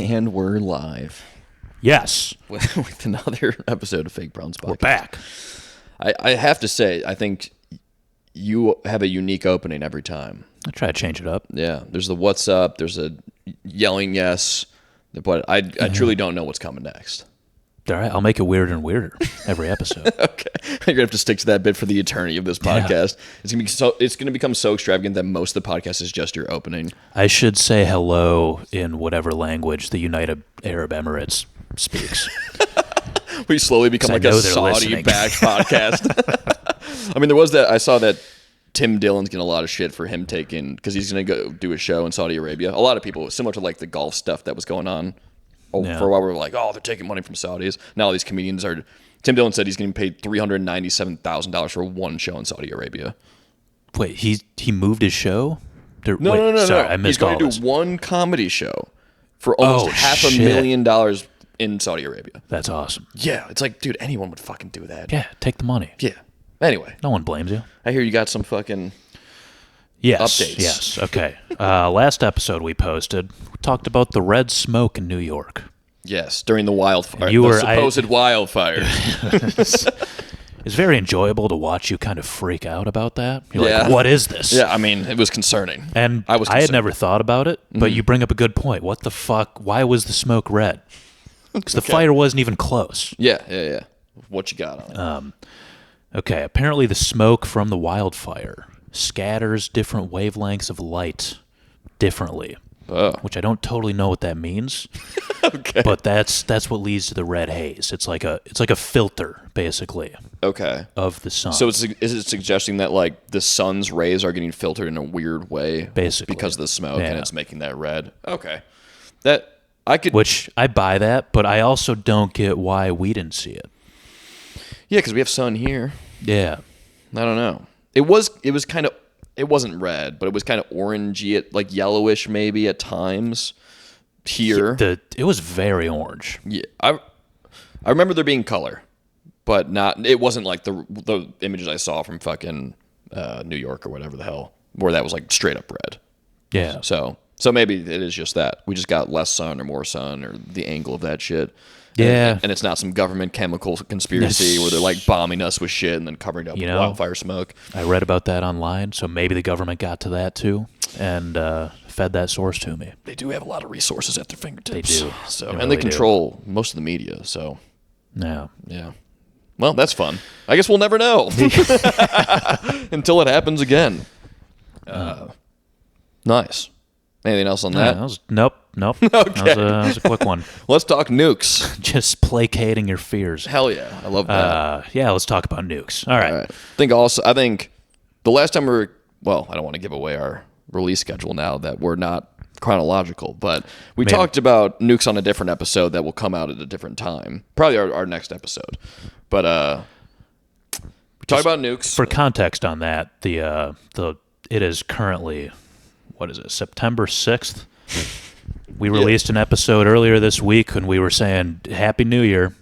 And we're live. Yes. With another episode of Fake Browns Podcast. We're back. I have to say, I think you have a unique opening every time. I try to change it up. Yeah. There's the what's up. There's a yelling yes. But I truly don't know what's coming next. All right. I'll make it weirder and weirder every episode. Okay. You're going to have to stick to that bit for the eternity of this podcast. Yeah. It's going to become so extravagant that most of the podcast is just your opening. I should say hello in whatever language the United Arab Emirates speaks. We slowly become like a Saudi-backed podcast. I mean, there was that. I saw that Tim Dillon's getting a lot of shit for him taking, because he's going to go do a show in Saudi Arabia. A lot of people, similar to like the golf stuff that was going on for a while, we were like, oh, they're taking money from Saudis. Now all these comedians are. Tim Dillon said he's getting paid $397,000 for one show in Saudi Arabia. Wait, he moved his show? No. Sorry, I missed all this. He's going to do one comedy show for almost $500,000 in Saudi Arabia. That's awesome. Yeah, it's like, dude, anyone would fucking do that. Yeah, take the money. Yeah. Anyway. No one blames you. I hear you got some fucking updates. Yes, okay. Last episode we posted, we talked about the red smoke in New York. Yes, during the wildfire. Supposed wildfire. It's very enjoyable to watch you kind of freak out about that. You're like, what is this? Yeah, I mean, it was concerning. And I had never thought about it, but you bring up a good point. What the fuck? Why was the smoke red? Because the fire wasn't even close. Yeah. What you got on it? Okay, apparently the smoke from the wildfire scatters different wavelengths of light differently, which I don't totally know what that means. Okay. But that's what leads to the red haze. It's like a filter, basically. Okay. Of the sun. So is it suggesting that like the sun's rays are getting filtered in a weird way, basically, because of the smoke, and it's making that red? Okay. Which I buy that, but I also don't get why we didn't see it. Yeah, because we have sun here. Yeah. I don't know. It wasn't red, but it was kind of orangey, like yellowish maybe at times here. It was very orange. Yeah. I remember there being color, but it wasn't like the images I saw from fucking New York or whatever the hell, where that was like straight up red. Yeah. So maybe it is just that. We just got less sun or more sun or the angle of that shit. Yeah. And it's not some government chemical conspiracy where they're like bombing us with shit and then covering up with wildfire smoke. I read about that online, so maybe the government got to that too and fed that source to me. They do have a lot of resources at their fingertips. They do. So, and they control most of the media, so. Yeah. Well, that's fun. I guess we'll never know. Until it happens again. Nice. Anything else on that? Nope. Okay. That was a quick one. Let's talk nukes. Just placating your fears. Hell yeah. I love that. Let's talk about nukes. All right. I think the last time I don't want to give away our release schedule now that we're not chronological, but we talked about nukes on a different episode that will come out at a different time. Probably our next episode. But we talked about nukes. For context on that, it is currently, what is it, September 6th? We released an episode earlier this week when we were saying Happy New Year.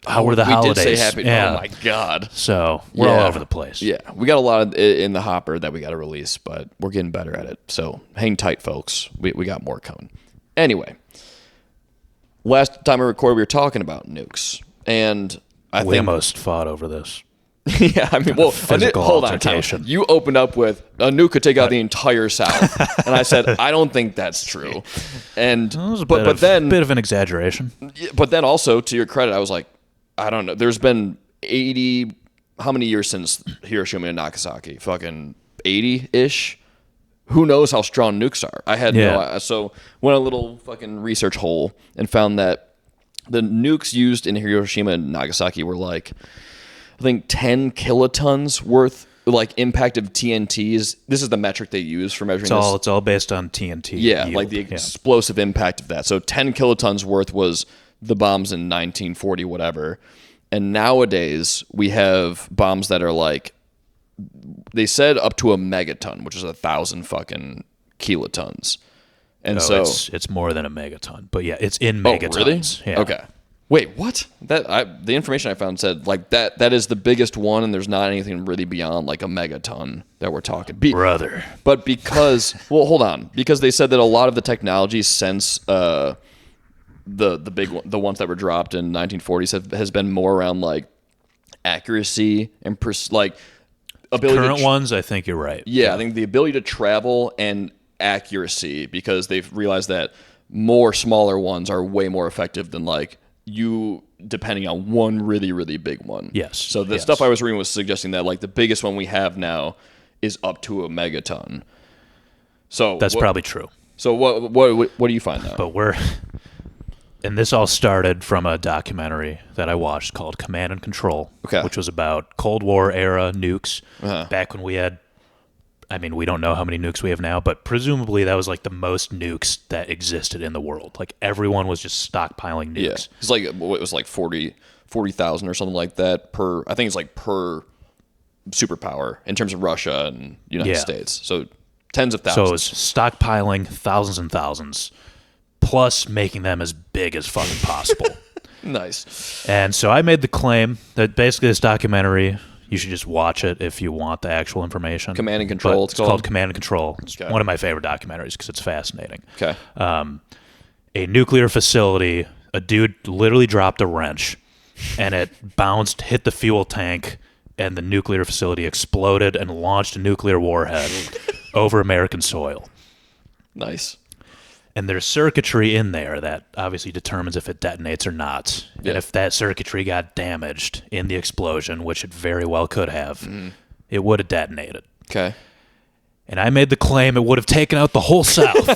How were the holidays? We did say happy. Yeah. Oh my God. So we're all over the place. Yeah, we got a lot in the hopper that we got to release, but we're getting better at it. So hang tight, folks. We got more coming. Anyway, last time I recorded, we were talking about nukes, and we almost fought over this. Yeah, I mean, hold on. You opened up with a nuke could take out the entire South, and I said I don't think that's true. And it was a bit of an exaggeration. But then also, to your credit, I was like, I don't know. There's been 80. How many years since Hiroshima and Nagasaki? Fucking 80-ish. Who knows how strong nukes are? I had no. So went a little fucking research hole and found that the nukes used in Hiroshima and Nagasaki were like, I think 10 kilotons worth, like, impact of TNTs. This is the metric they use for measuring this. It's all based on TNT. Yeah, yield. Like the explosive impact of that. So 10 kilotons worth was the bombs in 1940, whatever. And nowadays, we have bombs that are like, they said up to a megaton, which is 1,000 fucking kilotons. And it's more than a megaton. But yeah, it's in megatons. Oh, really? Yeah. Okay. Wait, what? The information I found said like that is the biggest one, and there's not anything really beyond like a megaton that we're talking. Brother. But because hold on, because they said that a lot of the technology since the big one, the ones that were dropped in 1940s has been more around like accuracy and like ability. Current ones, I think you're right. Yeah, I think the ability to travel and accuracy, because they've realized that more smaller ones are way more effective than like you depending on one really, really big one. Yes. So the stuff I was reading was suggesting that like the biggest one we have now is up to a megaton. So that's probably true. So what do you find now? But and this all started from a documentary that I watched called Command and Control, which was about Cold War era nukes back when we had, I mean, we don't know how many nukes we have now, but presumably that was like the most nukes that existed in the world. Like everyone was just stockpiling nukes. Yeah. It's like, it was like 40,000 or something like that per, I think it's like per superpower in terms of Russia and United States. So tens of thousands. So it was stockpiling thousands and thousands, plus making them as big as fucking possible. Nice. And so I made the claim that basically this documentary, you should just watch it if you want the actual information. Command and Control. It's called Command and Control. It's one of my favorite documentaries because it's fascinating. Okay. A nuclear facility, a dude literally dropped a wrench, and it bounced, hit the fuel tank, and the nuclear facility exploded and launched a nuclear warhead over American soil. Nice. And there's circuitry in there that obviously determines if it detonates or not. Yeah. And if that circuitry got damaged in the explosion, which it very well could have, it would have detonated. Okay. And I made the claim it would have taken out the whole South.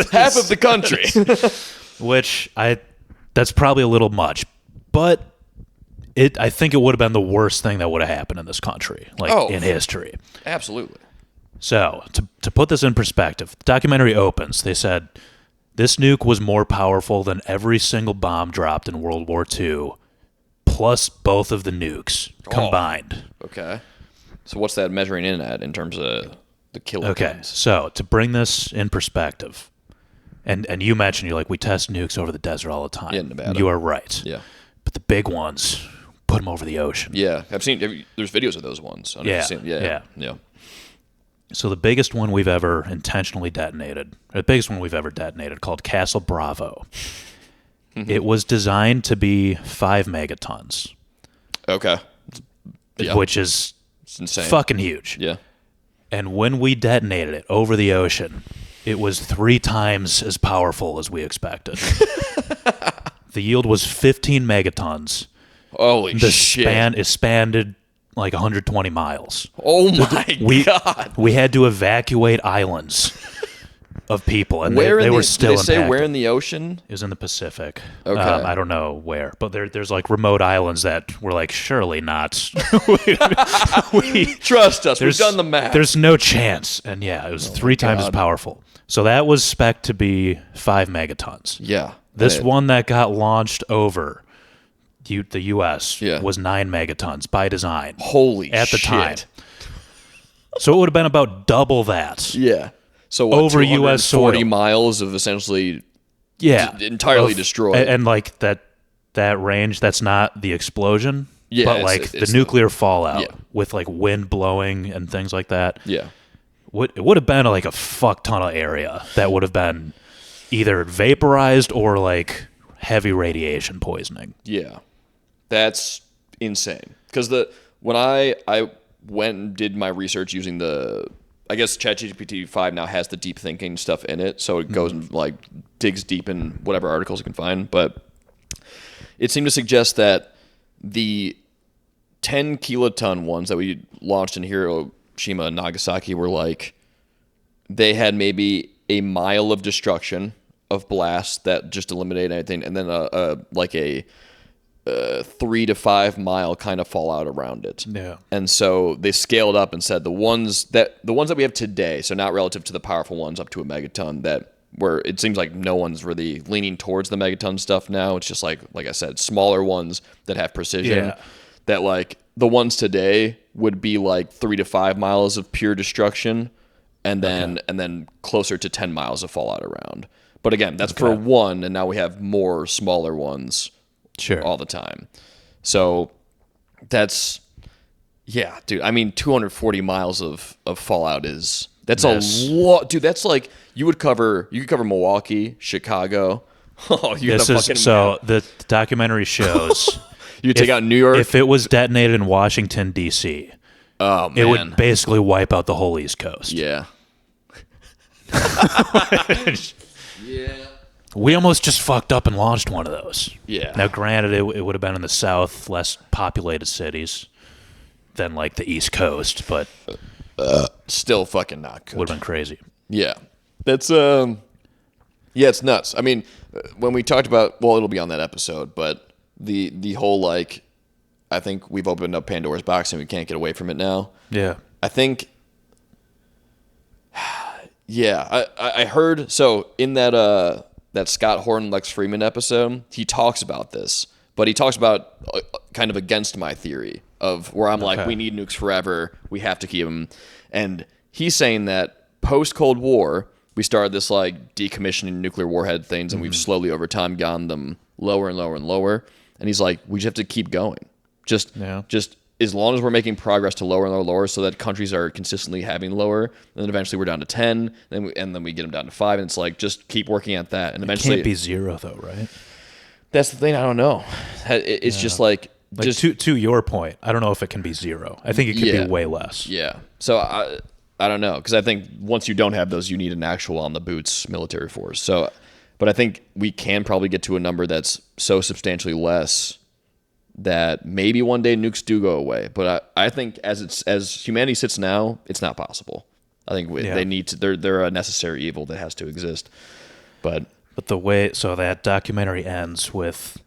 Half of the country. Which, that's probably a little much. But I think it would have been the worst thing that would have happened in this country, in history. Absolutely. So, to put this in perspective, the documentary opens. They said, this nuke was more powerful than every single bomb dropped in World War II, plus both of the nukes combined. Okay. So what's that measuring in at in terms of the kilotons? Okay, so to bring this in perspective, and you mentioned, you're like, we test nukes over the desert all the time. Yeah, Nevada. You are right. Yeah. But the big ones, put them over the ocean. Yeah. I've seen, there's videos of those ones. Yeah. So the biggest one we've ever intentionally detonated, or the biggest one we've ever detonated, called Castle Bravo. It was designed to be 5 megatons. Okay. Yeah. Which is insane. Fucking huge. Yeah. And when we detonated it over the ocean, it was 3 times as powerful as we expected. The yield was 15 megatons. Holy shit. It spanned like 120 miles. Oh my God. We had to evacuate islands of people, and they were still impacted. Did they say impacted. Where in the ocean? It was in the Pacific. Okay. I don't know where, but there's like remote islands that were like, surely not. Trust us, we've done the math. There's no chance. And yeah, it was 3 times as powerful. So that was spec'd to be 5 megatons. Yeah. This one that got launched over the U.S. was 9 megatons by design. Holy shit. At the time. So it would have been about double that. Yeah. So what, over U.S. soil. 40 miles of essentially entirely destroyed. And like that range, that's not the explosion, but like the nuclear fallout with like wind blowing and things like that. Yeah. It would have been like a fuck ton of area that would have been either vaporized or like heavy radiation poisoning. Yeah. That's insane. Because when I went and did my research using I guess ChatGPT 5 now has the deep thinking stuff in it, so it goes and like digs deep in whatever articles it can find. But it seemed to suggest that the 10 kiloton ones that we launched in Hiroshima and Nagasaki were like, they had maybe a mile of destruction of blast that just eliminated anything, and then a 3 to 5 mile kind of fallout around it. Yeah. And so they scaled up and said the ones that we have today, so not relative to the powerful ones up to a megaton, that where it seems like no one's really leaning towards the megaton stuff now. It's just like I said, smaller ones that have precision. Yeah. That like the ones today would be like 3 to 5 miles of pure destruction, and then closer to 10 miles of fallout around. But again, that's for one, and now we have more smaller ones. Sure. All the time. So that's, yeah, dude. I mean, 240 miles of fallout that's a lot, dude. That's like you could cover Milwaukee, Chicago, Oh, you're This the is fucking so the documentary shows You take out New York. if it was detonated in Washington D.C. Oh man, it would basically wipe out the whole East Coast. Yeah. Yeah. We almost just fucked up and launched one of those. Yeah. Now, granted, it would have been in the South, less populated cities than like the East Coast, but Still fucking not good. would have been crazy. Yeah. That's yeah, it's nuts. I mean, when we talked about, well, it'll be on that episode, but the whole like, I think we've opened up Pandora's box and we can't get away from it now. Yeah. I think, yeah, I heard, so in that Scott Horton, Lex Friedman episode, he talks about this, but he talks about kind of against my theory of where I'm like, we need nukes forever, we have to keep them. And he's saying that post-Cold War, we started this like decommissioning nuclear warhead things, and we've slowly over time gotten them lower and lower and lower. And he's like, we just have to keep going. Just as long as we're making progress to lower and lower and lower, so that countries are consistently having lower, and then eventually we're down to 10, and then we get them down to 5, and it's like, just keep working at that. And eventually, It can't be 0 though, right? that's the thing. I don't know. It's just like just to your point, I don't know if it can be 0. I think it could be way less. Yeah. So I don't know, because I think once you don't have those, you need an actual on the boots military force. So, but I think we can probably get to a number that's so substantially less that maybe one day nukes do go away. But I think as humanity sits now, it's not possible. I think they need to. They're a necessary evil that has to exist. But the way that documentary ends with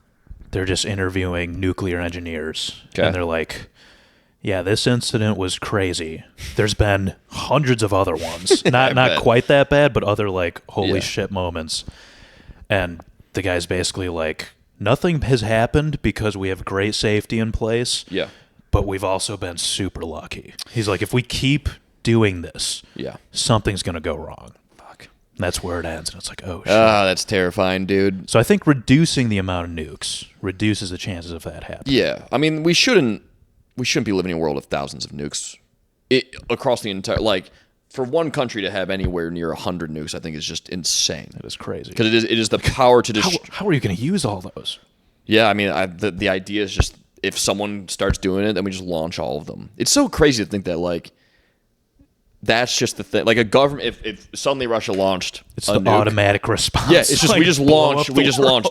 they're just interviewing nuclear engineers, and they're like, yeah, this incident was crazy. There's been hundreds of other ones. Not quite that bad, but other like holy shit moments. And the guy's basically like, nothing has happened because we have great safety in place. Yeah. But we've also been super lucky. He's like, if we keep doing this, something's going to go wrong. Fuck. And that's where it ends. And it's like, oh, shit. That's terrifying, dude. So I think reducing the amount of nukes reduces the chances of that happening. Yeah. I mean, we shouldn't be living in a world of thousands of nukes across the entire, like, for one country to have anywhere near 100 nukes, I think is just insane. It is crazy. Because it is the power to destroy. How are you going to use all those? Yeah, I mean, the idea is just, if someone starts doing it, then we just launch all of them. It's so crazy to think that, like, that's just the thing. Like, a government, if suddenly Russia launched it's the nuke, automatic response. Yeah, it's just, like, we just launched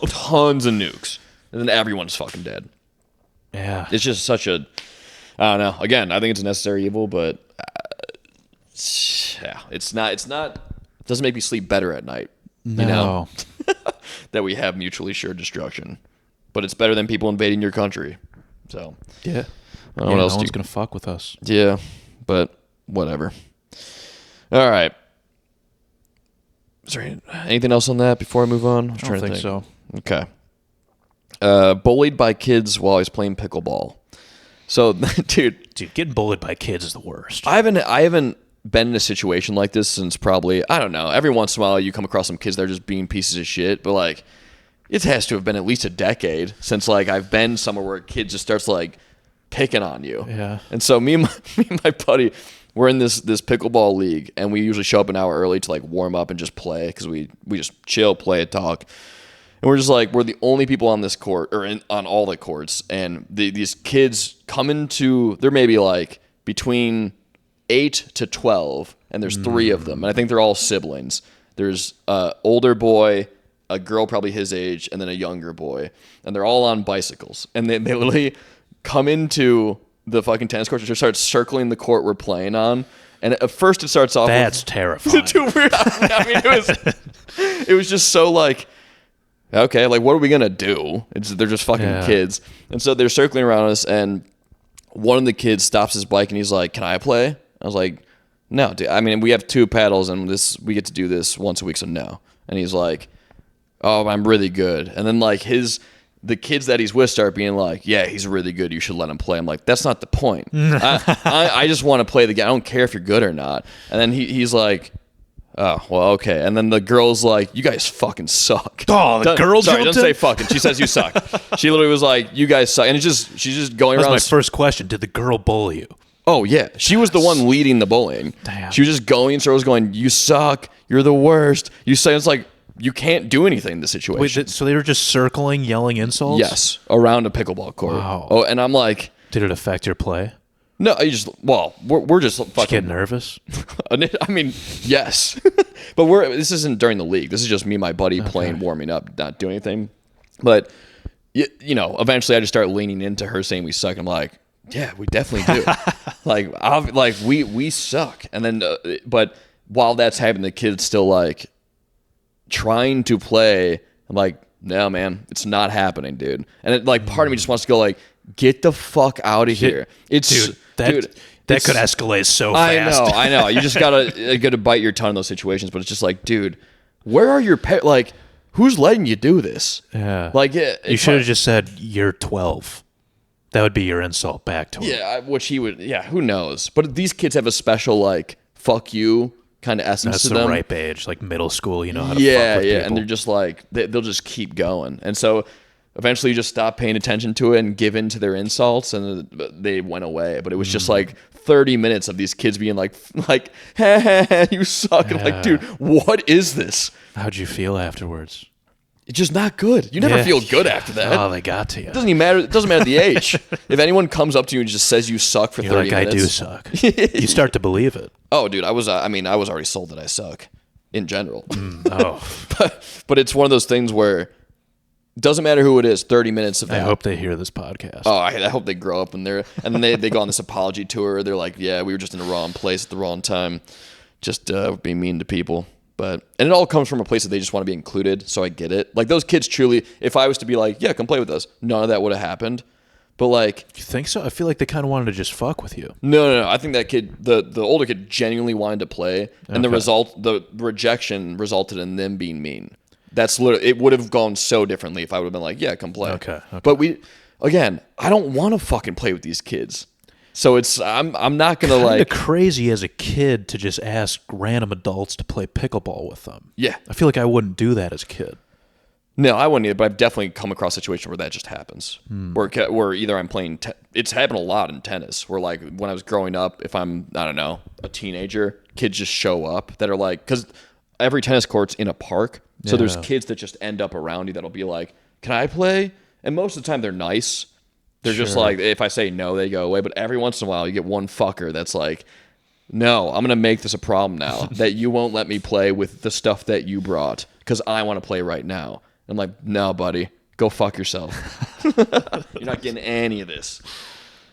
tons of nukes, and then everyone's fucking dead. Yeah. It's just such a, I don't know. Again, I think it's a necessary evil, but yeah, it's not. It doesn't make me sleep better at night. No. You know? That we have mutually assured destruction, but it's better than people invading your country. So yeah, I don't know what else no one's gonna fuck with us. Yeah, but whatever. All right. Is there anything else on that before I move on? I don't think so. Okay. Bullied by kids while he's playing pickleball. So, dude, getting bullied by kids is the worst. I haven't been in a situation like this since probably, I don't know, every once in a while you come across some kids that are just being pieces of shit, but like, it has to have been at least a decade since like I've been somewhere where a kid just starts like picking on you. Yeah. And so me and my buddy, we're in this pickleball league, and we usually show up an hour early to like warm up and just play, because we just chill, play, talk. And we're just like, we're the only people on this court, or on all the courts. And these kids come into, they're maybe like between 8 to 12, and there's 3 of them. And I think they're all siblings. There's an older boy, a girl probably his age, and then a younger boy. And they're all on bicycles. And they literally come into the fucking tennis court and just start circling the court we're playing on. And at first it starts off That's terrifying. Too weird. I mean, it was just so like, okay, like, what are we going to do? They're just fucking kids. And so they're circling around us, and one of the kids stops his bike, and he's like, can I play? I was like, no, dude. I mean, we have 2 paddles, and we get to do this once a week, so no. And he's like, oh, I'm really good. And then, like, the kids that he's with start being like, yeah, he's really good, you should let him play. I'm like, that's not the point. I just want to play the game. I don't care if you're good or not. And then he's like, oh, well, okay. And then the girl's like, you guys fucking suck. Oh, the girl Sorry, jumped don't in? say fucking. She says you suck. She literally was like, you guys suck. And she's just going around. That's my first question. Did the girl bully you? Oh, yeah. She was the one leading the bullying. Damn. She was just going in circles going, you suck. You're the worst. You say, it's like, you can't do anything in this situation. Wait, so they were just circling, yelling insults? Yes, around a pickleball court. Wow. Oh, and I'm like, did it affect your play? no, we're just fucking. Did you get nervous? I mean, yes, but this isn't during the league. This is just me and my buddy playing, warming up, not doing anything. But you know, eventually I just start leaning into her saying we suck. I'm like, yeah, we definitely do. we suck. And then, but while that's happening, the kid's still like trying to play. I'm like, no, man, it's not happening, dude. And it, like, part of me just wants to go like, get the fuck out of here. That could escalate so fast. I know. You just gotta bite your tongue in those situations. But it's just like, dude, where are your like, who's letting you do this? Yeah. Like, you should have just said you're 12. That would be your insult back to him. Yeah, which he would. Yeah, who knows? But these kids have a special like fuck you kind of essence to them. That's the ripe age, like middle school. You know how to fuck with people. And they're just like they'll just keep going, and so eventually you just stop paying attention to it and give in to their insults, and they went away. But it was just like 30 minutes of these kids being like, you suck. And I'm like, dude, what is this? How'd you feel afterwards? It's just not good. You never feel good after that. Oh, they got to you. It doesn't even matter. It doesn't matter the age. If anyone comes up to you and just says you suck for 30 minutes. I do suck. You start to believe it. Oh, dude, I was already sold that I suck in general. Oh. But it's one of those things where it doesn't matter who it is, 30 minutes of that. I hope they hear this podcast. Oh, I hope they grow up and then they go on this apology tour. They're like, yeah, we were just in the wrong place at the wrong time. Just being mean to people. And it all comes from a place that they just want to be included, so I get it. Like, those kids truly, if I was to be like, yeah, come play with us, none of that would have happened. But, like... You think so? I feel like they kind of wanted to just fuck with you. No. I think that kid, the older kid, genuinely wanted to play, and the rejection resulted in them being mean. That's literally... It would have gone so differently if I would have been like, yeah, come play. Okay. But again, I don't want to fucking play with these kids. So I'm not gonna like... It's crazy as a kid to just ask random adults to play pickleball with them. Yeah. I feel like I wouldn't do that as a kid. No, I wouldn't either, but I've definitely come across a situation where that just happens. Where either I'm playing... it's happened a lot in tennis, where like when I was growing up, if I'm, I don't know, a teenager, kids just show up that are like... Because every tennis court's in a park, so there's kids that just end up around you that'll be like, can I play? And most of the time they're nice. They're just like, if I say no, they go away. But every once in a while, you get one fucker that's like, no, I'm going to make this a problem now that you won't let me play with the stuff that you brought because I want to play right now. I'm like, no, buddy, go fuck yourself. You're not getting any of this.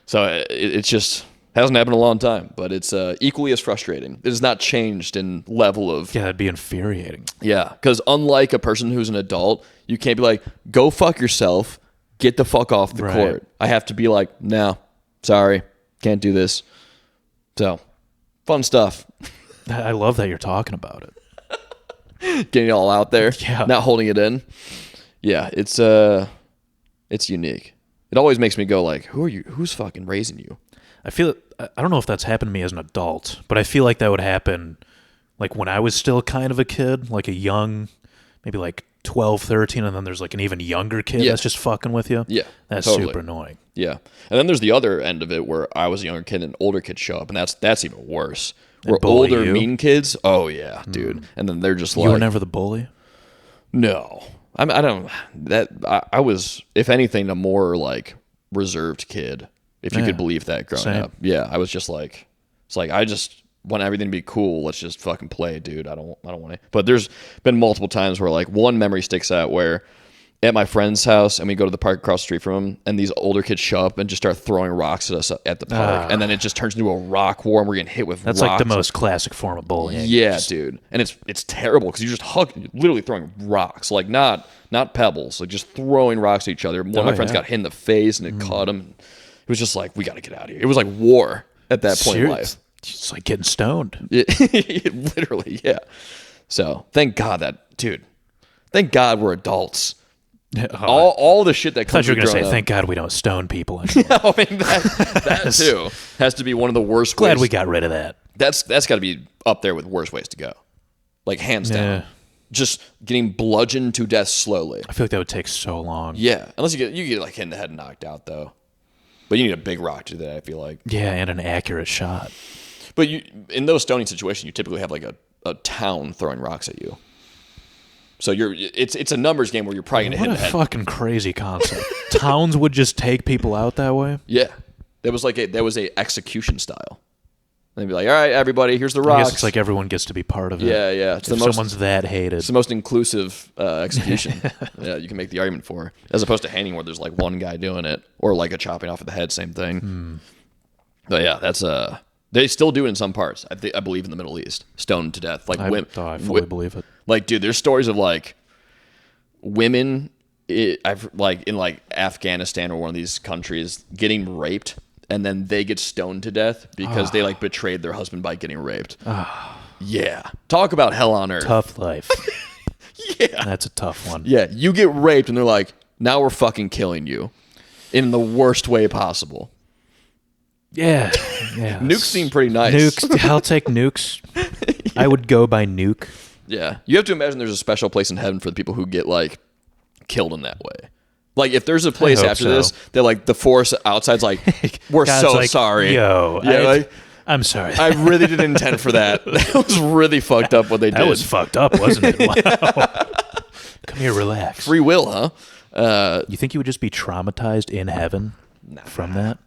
So it's just hasn't happened in a long time, but it's equally as frustrating. It has not changed in level of... Yeah, that'd be infuriating. Yeah, because unlike a person who's an adult, you can't be like, go fuck yourself. Get the fuck off the court. I have to be like, no, sorry, can't do this. So, fun stuff. I love that you're talking about it. Getting it all out there. Yeah. Not holding it in. Yeah, it's unique. It always makes me go like, who are you? Who's fucking raising you? I don't know if that's happened to me as an adult, but I feel like that would happen like when I was still kind of a kid, like a young, maybe like 12, 13, and then there's like an even younger kid that's just fucking with you. Yeah. That's totally. super annoying. Yeah. And then there's the other end of it where I was a younger kid and older kids show up, and that's even worse. Where older mean kids, oh yeah, dude. And then they're just like... You were never the bully? No. I was, if anything, a more like reserved kid, if you could believe that growing up. Yeah, I was just like, it's like, I just want everything to be cool. Let's just fucking play, dude. I don't want to. But there's been multiple times where like one memory sticks out where at my friend's house and we go to the park across the street from him and these older kids show up and just start throwing rocks at us at the park. And then it just turns into a rock war and we're getting hit with rocks. That's like the most classic form of bullying. Yeah, dude. And it's terrible because you're literally throwing rocks, like not pebbles, like just throwing rocks at each other. One of my friends got hit in the face and it caught him. It was just like, we got to get out of here. It was like war at that point in life. It's like getting stoned. Literally, yeah. So thank God thank God we're adults. All the shit that comes. I thought you were going to say, thank God we don't stone people anymore. Yeah, I mean that too has to be one of the worst. Glad we got rid of that. That's got to be up there with worst ways to go, like hands down. Just getting bludgeoned to death slowly. I feel like that would take so long. Yeah, unless you get like hit in the head and knocked out though. But you need a big rock to do that, I feel like. Yeah, and an accurate shot. But in those stoning situations, you typically have like a town throwing rocks at you. So it's a numbers game where you're probably gonna hit What the a head. fucking crazy concept. Towns would just take people out that way? Yeah, that was a execution style. They'd be like, all right, everybody, here's the I rocks. guess it's like everyone gets to be part of it. Yeah. If someone's that hated. It's the most inclusive execution. Yeah, you can make the argument for, as opposed to hanging where there's like one guy doing it, or like a chopping off of the head, same thing. But yeah, that's they still do it in some parts. I believe in the Middle East, stoned to death. Like I fully believe it. Like, dude, there's stories of like women, I've like in like Afghanistan or one of these countries getting raped, and then they get stoned to death because they like betrayed their husband by getting raped. Yeah, talk about hell on earth. Tough life. Yeah, That's a tough one. yeah. You get raped, and they're like, now we're fucking killing you in the worst way possible. Yeah. Nukes seem pretty nice. Nukes. I'll take nukes. I would go by nuke. Yeah, you have to imagine there's a special place in heaven for the people who get like killed in that way. Like if there's a place hope after so. this, they're like the force outside's like, we're God's so like, sorry. Yo, Yeah, I'm sorry. I really didn't intend for that. That was really fucked up what they did. That was fucked up, wasn't it? Wow. Come here, relax. Free will, huh? You think you would just be traumatized in heaven from that?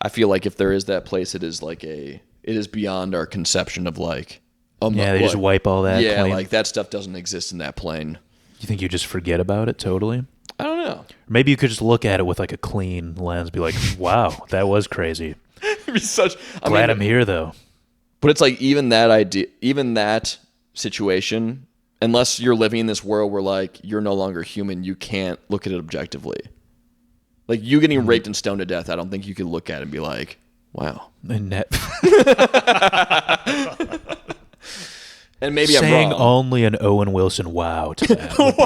I feel like if there is that place, it is beyond our conception of like, Yeah, they just wipe all that. Yeah, clean. like that stuff doesn't exist in that plane. You think you just forget about it totally? I don't know. Maybe you could just look at it with like a clean lens, be like, "Wow, that was crazy." It'd be such. Glad I'm here though. But it's like even that idea, even that situation, unless you're living in this world where like you're no longer human, you can't look at it objectively. Like you getting raped and stoned to death, I don't think you could look at it and be like, wow. And maybe saying I'm wrong. only an Owen Wilson wow to that would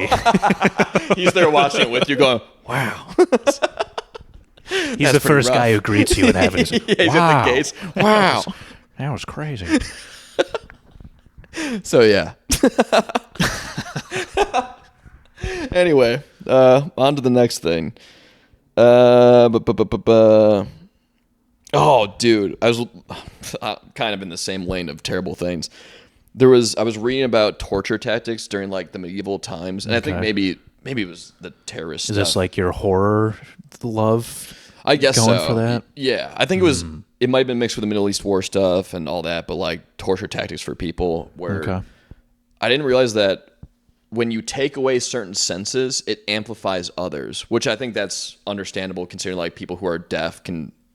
be. He's there watching it with you going, wow. He's the first guy who greets you in heaven. He's like, Yeah, he's wow, at the gates. Wow. That was crazy. So yeah. Anyway, on to the next thing. Oh, dude, I was kind of in the same lane of terrible things. I was reading about torture tactics during like the medieval times, and I think maybe it was the terrorist Is stuff. this like your horror love? I guess going so. for that? Yeah, I think it was. It might have been mixed with the Middle East war stuff and all that, but like torture tactics for people where I didn't realize that when you take away certain senses, it amplifies others, which I think that's understandable considering like people who are deaf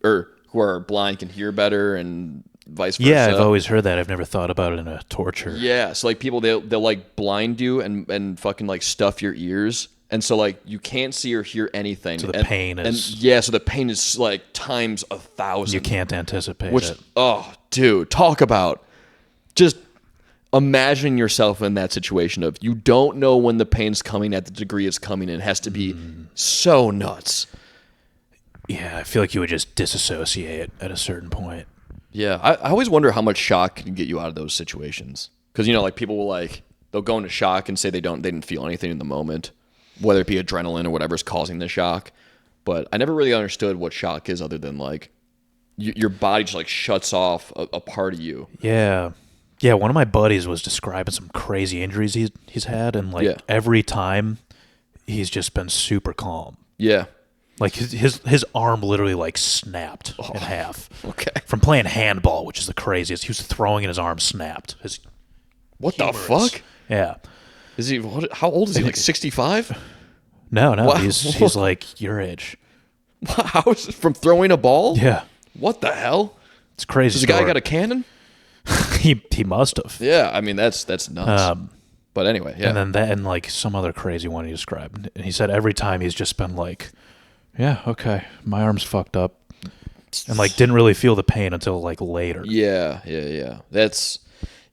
or who are blind can hear better and vice versa. Yeah, I've always heard that. I've never thought about it in a torture. Yeah, so like people they'll like blind you and fucking like stuff your ears, and so like you can't see or hear anything. So the pain is so the pain is like times 1,000. You can't anticipate Which it. oh, dude, talk about just imagining yourself in that situation of you don't know when the pain's coming at the degree it's coming, and it has to be so nuts. Yeah, I feel like you would just disassociate at a certain point. Yeah, I always wonder how much shock can get you out of those situations. Because, you know, like people will like, they'll go into shock and say they didn't feel anything in the moment, whether it be adrenaline or whatever's causing the shock. But I never really understood what shock is other than like your body just like shuts off a part of you. Yeah. Yeah, one of my buddies was describing some crazy injuries he's had, and like every time he's just been super calm. Yeah. Like his arm literally like snapped in half. Okay. From playing handball, which is the craziest. He was throwing and his arm snapped. What the fuck? Yeah. Is he? How old is he? Like 65? No, Wow. he's like your age. How is it from throwing a ball? Yeah. What the hell? It's crazy. Does the guy got a cannon? he must have. Yeah, I mean that's nuts. But anyway, yeah. And then that and like some other crazy one he described. And he said every time he's just been like, yeah, okay, my arm's fucked up. And like didn't really feel the pain until like later. Yeah. That's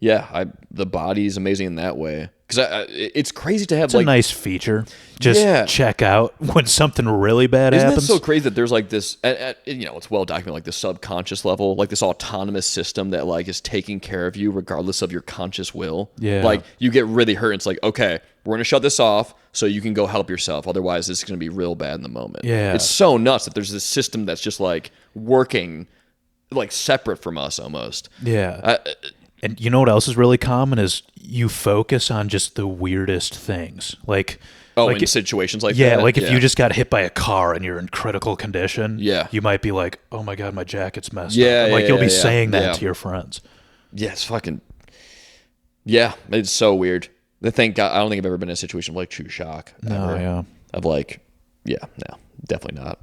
the body's amazing in that way. Because it's crazy to have It's a nice feature. Just check out when something really bad happens. Isn't that so crazy that there's like this, you know, it's well documented, like the subconscious level, like this autonomous system that like is taking care of you regardless of your conscious will. Yeah. Like you get really hurt. It's like, okay, we're going to shut this off so you can go help yourself. Otherwise, this is going to be real bad in the moment. Yeah. It's so nuts that there's this system that's just like working like separate from us almost. Yeah. And you know what else is really common is you focus on just the weirdest things. Like in situations like that? Yeah, like if you just got hit by a car and you're in critical condition, yeah, you might be like, oh my God, my jacket's messed up. Yeah, Like you'll be saying that to your friends. Yeah, it's fucking... Yeah, it's so weird. I don't think I've ever been in a situation of like true shock. No, ever. yeah. Of like, no, definitely not.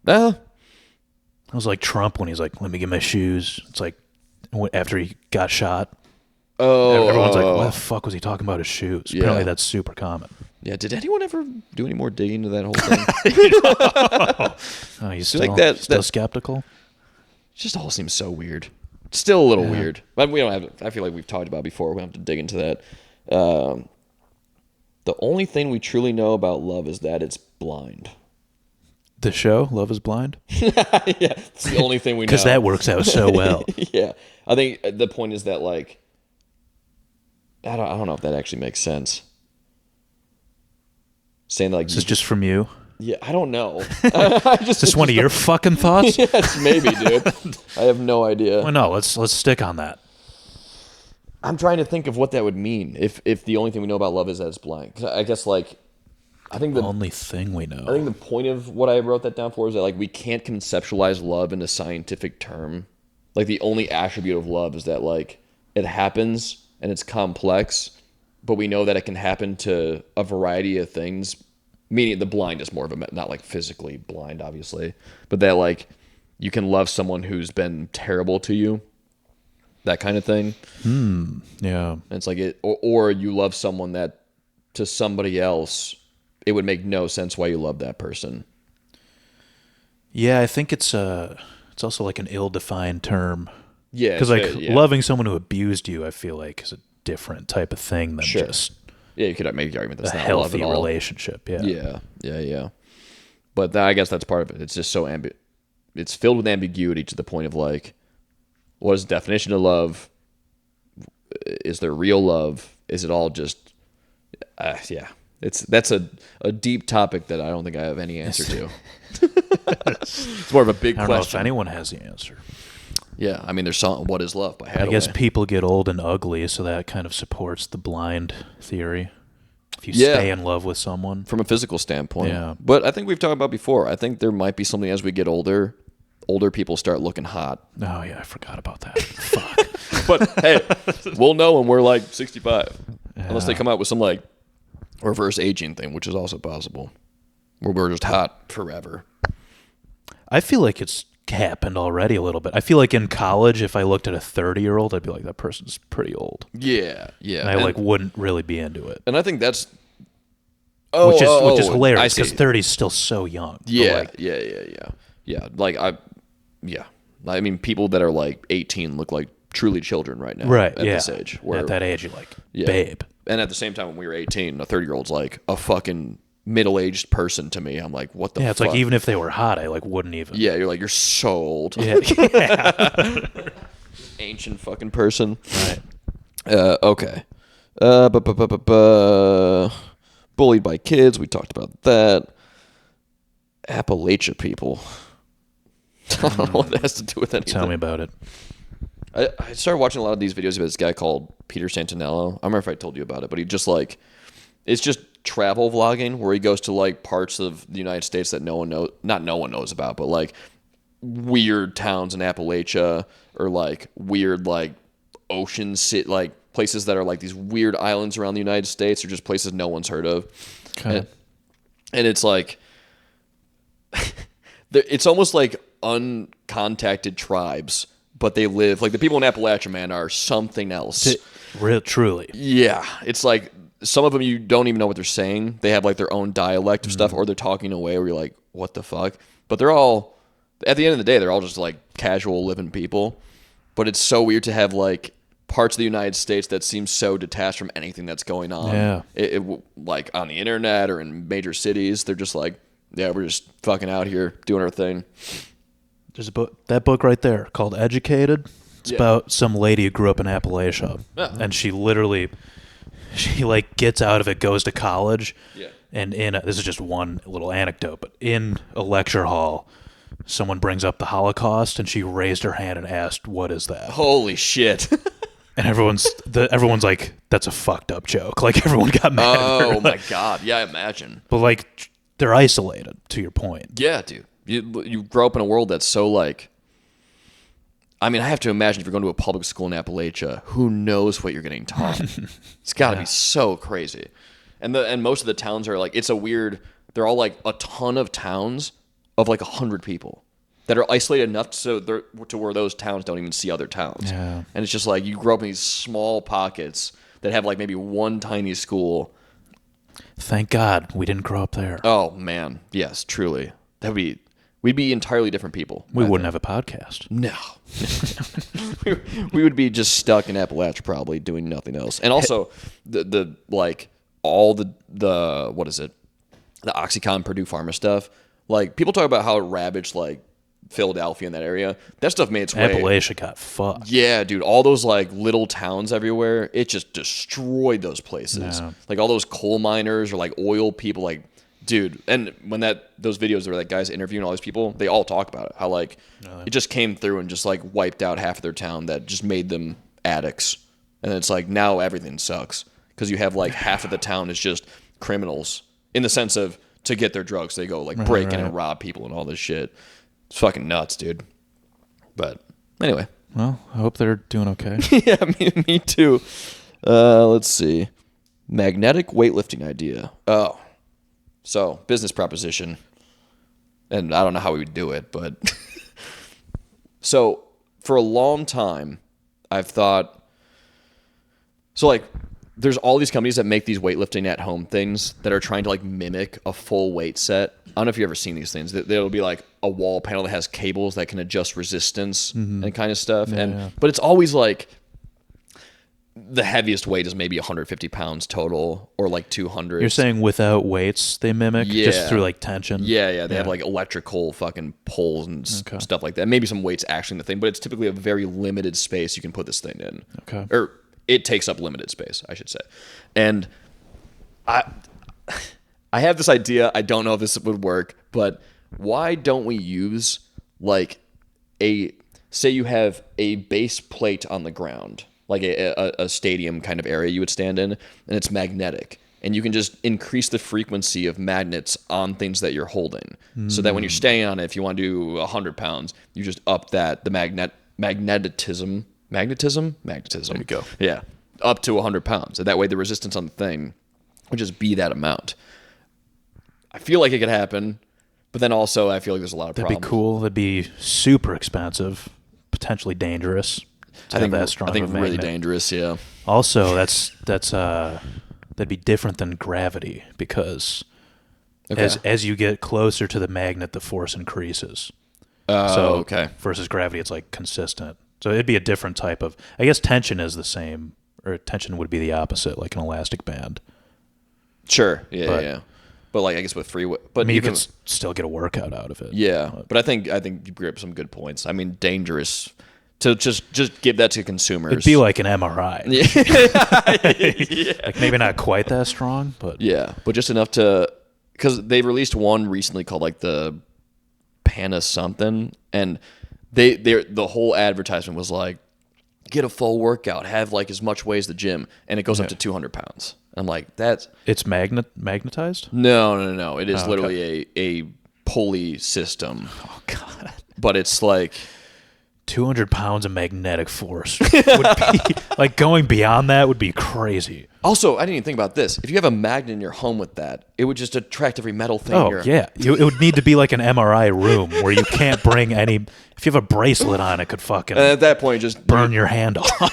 No. It was like Trump when he's like, let me get my shoes. It's like after he got shot. Oh. Everyone's like, what the fuck was he talking about his shoes? Yeah. Apparently that's super common. Yeah, did anyone ever do any more digging into that whole thing? Oh, he's still, like that skeptical? It just all seems so weird. Still a little weird. But we don't have. I feel like we've talked about it before. We don't have to dig into that. The only thing we truly know about love is that it's blind. The show, Love is Blind? Yeah, it's the only thing we know. Because that works out so well. Yeah. I think the point is that, like, I don't know if that actually makes sense. Saying like... This is just from you? Yeah, I don't know. Is this one of your fucking thoughts? Yes, maybe, dude. I have no idea. Well, no, let's stick on that. I'm trying to think of what that would mean if the only thing we know about love is that it's blind. 'Cause I guess, like, I think the only thing we know. I think the point of what I wrote that down for is that, like, we can't conceptualize love in a scientific term. Like, the only attribute of love is that, like, it happens and it's complex, but we know that it can happen to a variety of things. Meaning the blind is more of a, not like physically blind, obviously, but that, like, you can love someone who's been terrible to you, that kind of thing. Yeah. And it's like or you love someone that to somebody else, it would make no sense why you love that person. Yeah, I think it's also like an ill-defined term. Yeah. Because like loving someone who abused you, I feel like is a different type of thing than just... Yeah, you could make the argument that's a not healthy love at all. Relationship. Yeah. Yeah. But I guess that's part of it. It's just so it's filled with ambiguity to the point of, like, what is the definition of love? Is there real love? Is it all just? That's a deep topic that I don't think I have any answer to. It's more of a big question. I don't know if anyone has the answer. Yeah, I mean, there's something. What is love? By Hathaway. I guess people get old and ugly, so that kind of supports the blind theory. If you stay in love with someone from a physical standpoint. Yeah. But I think we've talked about before. I think there might be something as we get older people start looking hot. Oh yeah, I forgot about that. Fuck. But hey, we'll know when we're like 65, unless they come out with some like reverse aging thing, which is also possible, where we're just hot forever. I feel like it's happened already a little bit. I feel like in college, if I looked at a 30-year-old, I'd be like, that person's pretty old. Yeah. And I wouldn't really be into it. And I think that's which is hilarious because 30 is still so young. Yeah, yeah. Like I mean, people that are like 18 look like truly children right now. Right. At this age. At that age, you're like, babe. And at the same time, when we were 18, a 30-year-old's like a fucking middle-aged person to me. I'm like, what the fuck? Yeah, it's like even if they were hot, I like wouldn't even. Yeah, you're like, you're so old. Yeah. Ancient fucking person. Right. Okay. Bullied by kids. We talked about that. Appalachian people. I don't know what that has to do with anything. Tell me about it. I started watching a lot of these videos about this guy called Peter Santinello. I don't remember if I told you about it, but he just like, it's just travel vlogging where he goes to like parts of the United States that not no one knows about, but like weird towns in Appalachia or like weird like ocean like places that are like these weird islands around the United States or just places no one's heard of. Okay. And it's like, it's almost like uncontacted tribes, but they live like the people in Appalachia, man, are something else. Truly. Yeah. It's like some of them you don't even know what they're saying. They have like their own dialect of stuff, or they're talking in a way where you're like, what the fuck? But they're all, at the end of the day, they're all just like casual living people. But it's so weird to have like parts of the United States that seem so detached from anything that's going on. Yeah. It like on the internet or in major cities, they're just like, yeah, we're just fucking out here doing our thing. There's that book right there called Educated. It's about some lady who grew up in Appalachia, and she like gets out of it, goes to college, and this is just one little anecdote, but in a lecture hall, someone brings up the Holocaust, and she raised her hand and asked, "What is that?" Holy shit! And everyone's like, that's a fucked up joke. Like, everyone got mad at her. Oh, my God. Yeah, I imagine. But, like, they're isolated, to your point. Yeah, dude. You grow up in a world that's so, like... I mean, I have to imagine if you're going to a public school in Appalachia, who knows what you're getting taught? It's got to be so crazy. And most of the towns are, like... It's a weird... They're all, like, a ton of towns of, like, 100 people that are isolated enough to where those towns don't even see other towns. Yeah. And it's just, like, you grow up in these small pockets that have, like, maybe one tiny school. Thank God we didn't grow up there. Oh, man. Yes, truly. We'd be entirely different people. We wouldn't have a podcast. No. we would be just stuck in Appalachia probably doing nothing else. And also the what is it? The Oxycontin Purdue Pharma stuff. Like, people talk about how it ravaged, like, Philadelphia in that area. That stuff made its way. Appalachia got fucked. Yeah, dude. All those, like, little towns everywhere, it just destroyed those places. Yeah. Like, all those coal miners or, like, oil people, like, dude. And when those videos where that guy's interviewing all these people, they all talk about it. How, like, it just came through and just, like, wiped out half of their town that just made them addicts. And it's like, now everything sucks. Because you have, like, half of the town is just criminals. In the sense of, to get their drugs, they go, like, break in and rob people and all this shit. It's fucking nuts, dude. But anyway. Well, I hope they're doing okay. Yeah, me too. Let's see. Magnetic weightlifting idea. Oh. So, business proposition. And I don't know how we would do it, but... So, for a long time, I've thought... So, like... There's all these companies that make these weightlifting at home things that are trying to, like, mimic a full weight set. I don't know if you've ever seen these things. There'll be like a wall panel that has cables that can adjust resistance and kind of stuff. But it's always like the heaviest weight is maybe 150 pounds total, or like 200. You're saying without weights they mimic, just through like tension? Yeah. They have like electrical fucking poles and stuff like that. Maybe some weights actually in the thing, but it's typically a very limited space you can put this thing in. Okay. Or it takes up limited space, I should say. And I have this idea. I don't know if this would work, but why don't we use, like, say you have a base plate on the ground, like a stadium kind of area you would stand in, and it's magnetic. And you can just increase the frequency of magnets on things that you're holding. So that when you're staying on it, if you want to do 100 pounds, you just up the magnetism. Magnetism? There you go. Yeah. Up to 100 pounds. And that way the resistance on the thing would just be that amount. I feel like it could happen, but then also I feel like there's a lot of problems. That'd be cool. That'd be super expensive, potentially dangerous. I think really dangerous, yeah. Also, that'd be different than gravity, because as you get closer to the magnet, the force increases. Versus gravity, it's like consistent. So it'd be a different type of... I guess tension is the same, or tension would be the opposite, like an elastic band. Sure, yeah. But like, I guess with free... But I mean, you can still get a workout out of it. Yeah, but I think you bring up some good points. I mean, dangerous to just give that to consumers. It'd be like an MRI. Yeah. Like, maybe not quite that strong, but... Yeah, but just enough to... Because they released one recently called like the Pana something, and... the whole advertisement was like, get a full workout, have like as much weight as the gym, and it goes up to 200 pounds. I'm like, it's magnetized? No. It is literally a pulley system. Oh God! But it's like 200 pounds of magnetic force would be like, going beyond that would be crazy. Also, I didn't even think about this. If you have a magnet in your home with that, it would just attract every metal thing. Oh, yeah. It would need to be like an MRI room where you can't bring any... If you have a bracelet on, it could fucking... And at that point, just... burn your hand off.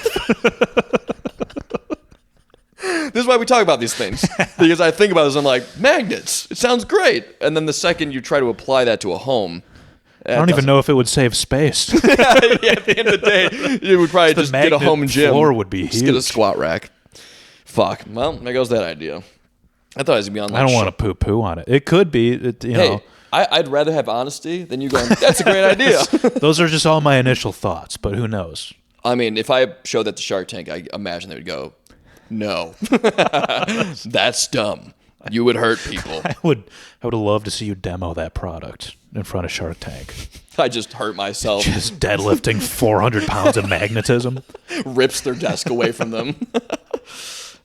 This is why we talk about these things. Because I think about this, I'm like, magnets. It sounds great. And then the second you try to apply that to a home... I don't even know if it would save space. Yeah, at the end of the day, you would probably just get a home gym. The floor would be huge. Just get a squat rack. Fuck. Well, there goes that idea. I thought it was going to be on that. I don't want to poo-poo on it. It could be, you know. I'd rather have honesty than you going, that's a great idea. Those are just all my initial thoughts, but who knows? I mean, if I showed that to Shark Tank, I imagine they would go, no. That's dumb. You would hurt people. I would love to see you demo that product in front of Shark Tank. I just hurt myself. Just deadlifting 400 pounds of magnetism. Rips their desk away from them.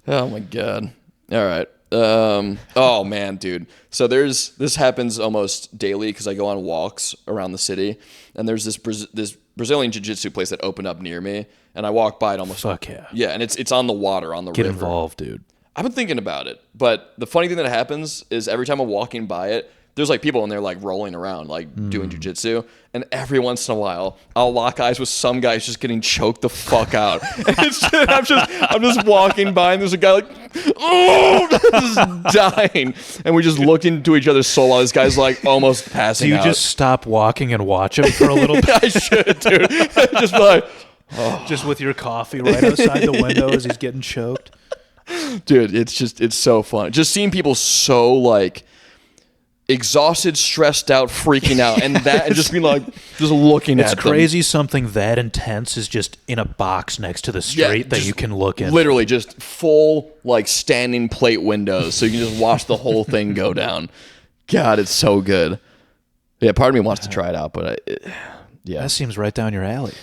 Oh my God. All right. Oh man, dude. So this happens almost daily because I go on walks around the city, and there's this Brazilian jiu-jitsu place that opened up near me, and I walk by it almost. Fuck yeah. Yeah, and it's on the water, on the Get river. involved, dude. I've been thinking about it, but the funny thing that happens is every time I'm walking by it, there's like people in there like rolling around, like doing jiu-jitsu, and every once in a while I'll lock eyes with some guys just getting choked the fuck out. And I'm just walking by, and there's a guy like, oh, just dying, and we just look into each other's soul while this guy's like almost passing out. Do you just stop walking and watch him for a little bit? I should, dude. Just be like, just with your coffee right outside the window as he's getting choked. Dude, it's so fun. Just seeing people so like exhausted, stressed out, freaking out, and just being like, just looking at them. It's crazy something that intense is just in a box next to the street that you can look in. Literally just full like standing plate windows, so you can just watch the whole thing go down. God, it's so good. Yeah, part of me wants to try it out, but yeah. That seems right down your alley.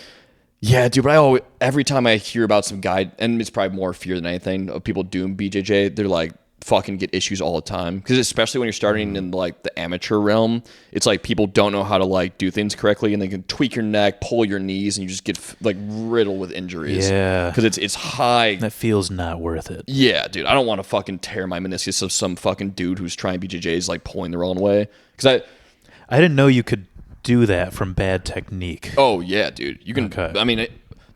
Yeah, dude, but every time I hear about some guy, and it's probably more fear than anything, of people doing BJJ, they're like, fucking get issues all the time. Because especially when you're starting in like the amateur realm, it's like people don't know how to like do things correctly, and they can tweak your neck, pull your knees, and you just get like riddled with injuries. Yeah. Because it's high. That feels not worth it. Yeah, dude, I don't want to fucking tear my meniscus of some fucking dude who's trying BJJs like pulling the wrong way. Because I didn't know you could do that from bad technique. Oh yeah, dude. You can. Okay. I mean,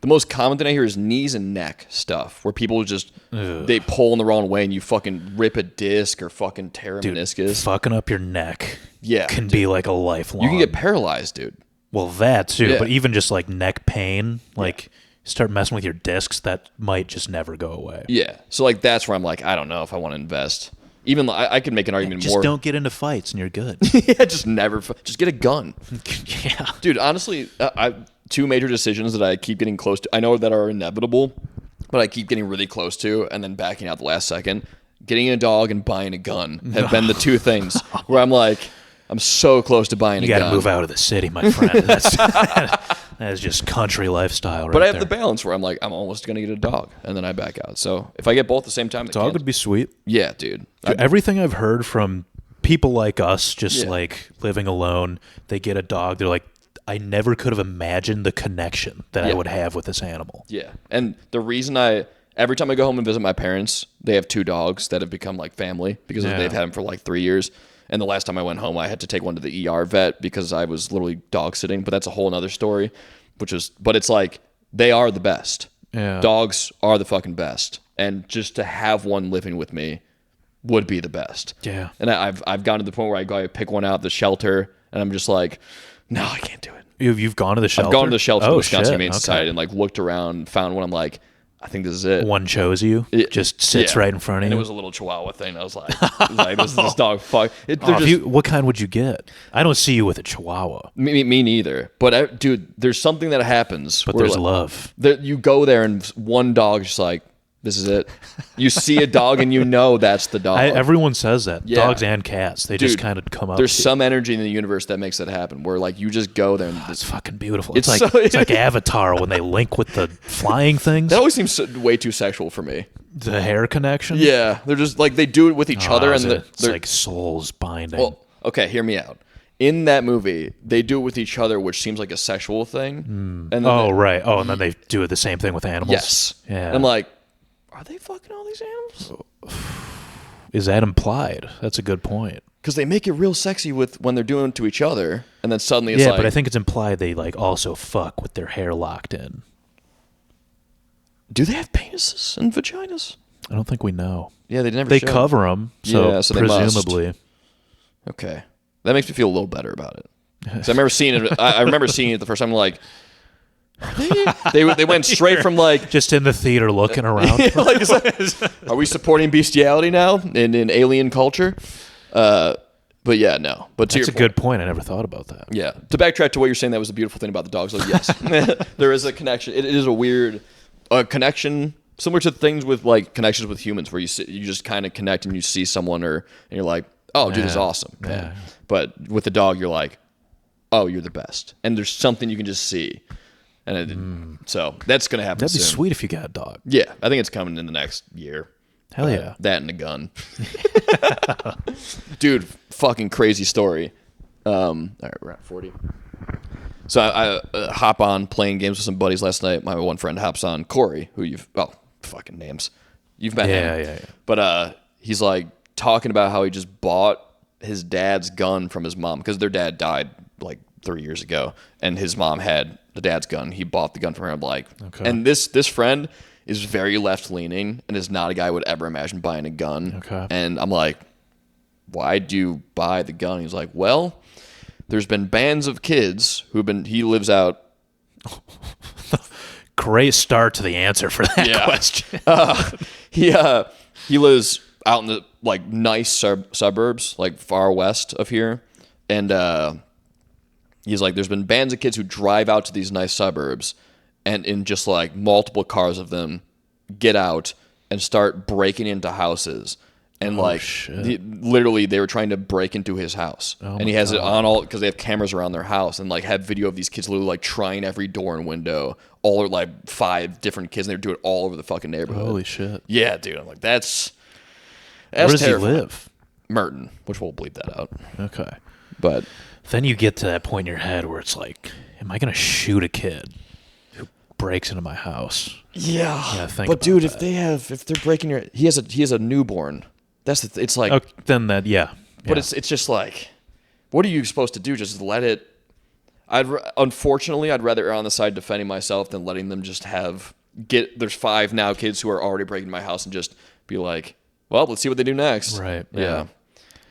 the most common thing I hear is knees and neck stuff, where people just they pull in the wrong way and you fucking rip a disc or fucking tear a meniscus. Fucking up your neck. Yeah, can be like a lifelong. You can get paralyzed, dude. Well, that too, but even just like neck pain, like start messing with your discs, that might just never go away. Yeah. So like that's where I'm like, I don't know if I want to invest. Even I could make an argument just more. Just don't get into fights and you're good. Yeah, just get a gun. Yeah. Dude, honestly, two major decisions that I keep getting close to. I know that are inevitable, but I keep getting really close to and then backing out the last second. Getting a dog and buying a gun have been the two things where I'm like, I'm so close to buying a gun. You got to move out of the city, my friend. That is just country lifestyle right But I have there. the balance where I'm like, I'm almost going to get a dog, and then I back out. So if I get both at the same time... Dog would be sweet. Yeah, dude. Everything I've heard from people like us, just like living alone, they get a dog, they're like, I never could have imagined the connection that I would have with this animal. Yeah. And the reason every time I go home and visit my parents, they have two dogs that have become like family because they've had them for like 3 years. And the last time I went home, I had to take one to the ER vet because I was literally dog sitting. But that's a whole other story, but it's like, they are the best. Yeah. Dogs are the fucking best. And just to have one living with me would be the best. Yeah. And I've gotten to the point where I go, I pick one out of the shelter, and I'm just like, no, I can't do it. You've gone to the shelter? I've gone to the shelter of the Wisconsin Humane Okay. Society and like looked around, found one. I'm like, I think this is it. One chose you? Just sits right in front of and you? it was a little Chihuahua thing. I was like, this dog, fuck. What kind would you get? I don't see you with a Chihuahua. Me neither. But dude, there's something that happens. But there's love. You go there and one dog's just like, this is it. You see a dog and you know that's the dog. Everyone says that. Yeah. Dogs and cats. They just kind of come up. There's some energy in the universe that makes that happen where like you just go there and it's fucking beautiful. It's like Avatar when they link with the flying things. That always seems way too sexual for me. The hair connection? Yeah. They're just like they do it with each other and it's like souls binding. Well, okay, hear me out. In that movie, they do it with each other, which seems like a sexual thing. And right. Oh, and then they do the same thing with animals. Yes. Yeah. And I'm like, are they fucking all these animals? Is that implied? That's a good point. Because they make it real sexy when they're doing it to each other, and then suddenly it's but I think it's implied they like also fuck with their hair locked in. Do they have penises and vaginas? I don't think we know. Yeah, they never. They cover them, so presumably. They must. Okay, that makes me feel a little better about it. Because I remember seeing it. I remember seeing it the first time. Like, they went straight from like just in the theater looking around. Like, are we supporting bestiality now in alien culture? But yeah, no. But that's a good point. I never thought about that. Yeah. To backtrack to what you're saying, that was the beautiful thing about the dogs. Like, yes, there is a connection. It is a weird connection similar to things with like connections with humans, where you just kind of connect and you see someone, and you're like, oh, dude, this is awesome. Yeah. But with the dog, you're like, oh, you're the best, and there's something you can just see, and so that's gonna happen. That'd be soon. sweet if you got a dog. Yeah, I think it's coming in the next year. Hell yeah, that and a gun. Dude, fucking crazy story. All right, we're at 40. So I hop on playing games with some buddies last night. My one friend hops on, Corey, who fucking names. You've met him. Yeah. But he's like talking about how he just bought his dad's gun from his mom because their dad died like 3 years ago, and his mom had the dad's gun. He bought the gun from her. I'm like, okay. And this friend is very left leaning and is not a guy I would ever imagine buying a gun. Okay. And I'm like, why'd you buy the gun? He's like, well, there's been bands of kids he lives out. Great start to the answer for that question. He lives out in the like nice suburbs, like far west of here. And he's like, there's been bands of kids who drive out to these nice suburbs and in just like multiple cars of them get out and start breaking into houses. And literally, they were trying to break into his house, and he has it on all because they have cameras around their house, and like have video of these kids literally like trying every door and window. All are like 5 different kids, and they're doing it all over the fucking neighborhood. Holy shit! Yeah, dude. I'm like, that's where does terrifying. he live? Merton, which we'll bleep that out. Okay, but then you get to that point in your head where it's like, am I gonna shoot a kid who breaks into my house? Yeah, but dude, if they're breaking he has a newborn. That's it's like then that but it's just like, what are you supposed to do? Just let it. Unfortunately, I'd rather err on the side defending myself than letting them just there's 5 now kids who are already breaking my house and just be like, well, let's see what they do next. Right. Yeah.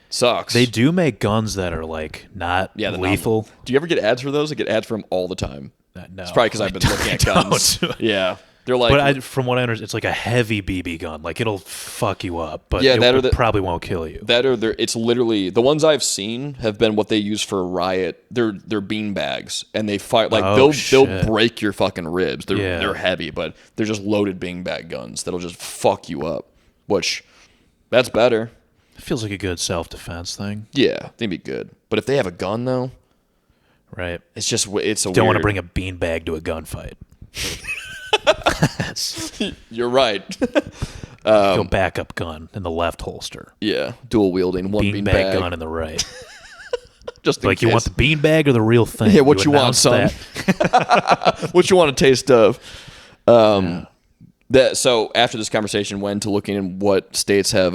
Sucks. They do make guns that are like not lethal. Do you ever get ads for those? I get ads for them all the time. No, it's probably because I've been looking at guns. Yeah. They're like, but from what I understand, it's like a heavy BB gun. Like it'll fuck you up, but it probably won't kill you. It's literally the ones I've seen have been what they use for a riot. They're bean bags, and they fire like they'll break your fucking ribs. They're heavy, but they're just loaded bean bag guns that'll just fuck you up. Which that's better. It feels like a good self-defense thing. Yeah, they'd be good. But if they have a gun though, right? Don't want to bring a bean bag to a gunfight. You're right. Go backup gun in the left holster. Yeah, dual wielding, one bean bag gun in the right. Just like, you want the bean bag or the real thing? Yeah, what you want, son? What you want a taste of? So after this conversation went to looking in what states have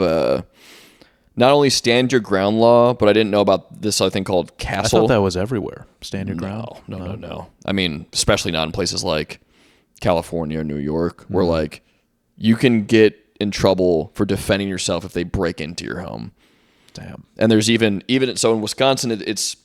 not only stand your ground law, but I didn't know about this other thing called castle. I thought that was everywhere. Stand your ground. No. I mean, especially not in places like California or New York, where like you can get in trouble for defending yourself if they break into your home. Damn. And there's even so in Wisconsin, there's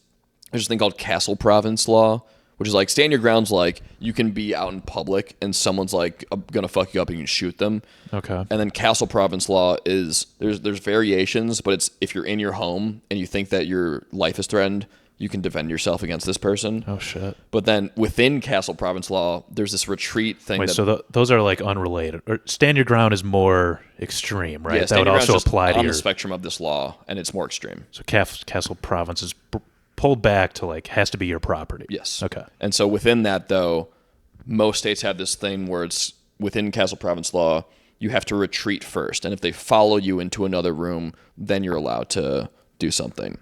this thing called castle province law, which is like stand your ground's like you can be out in public and someone's like gonna fuck you up and you can shoot them. Okay. And then castle province law is there's variations, but it's if you're in your home and you think that your life is threatened, you can defend yourself against this person. Oh, shit. But then within castle province law, there's this retreat thing. Wait, so those are like unrelated. Or stand your ground is more extreme, right? Yeah, that would also apply to on the spectrum of this law, and it's more extreme. So castle province is pulled back to like has to be your property. Yes. Okay. And so within that, though, most states have this thing where it's within castle province law, you have to retreat first. And if they follow you into another room, then you're allowed to do something.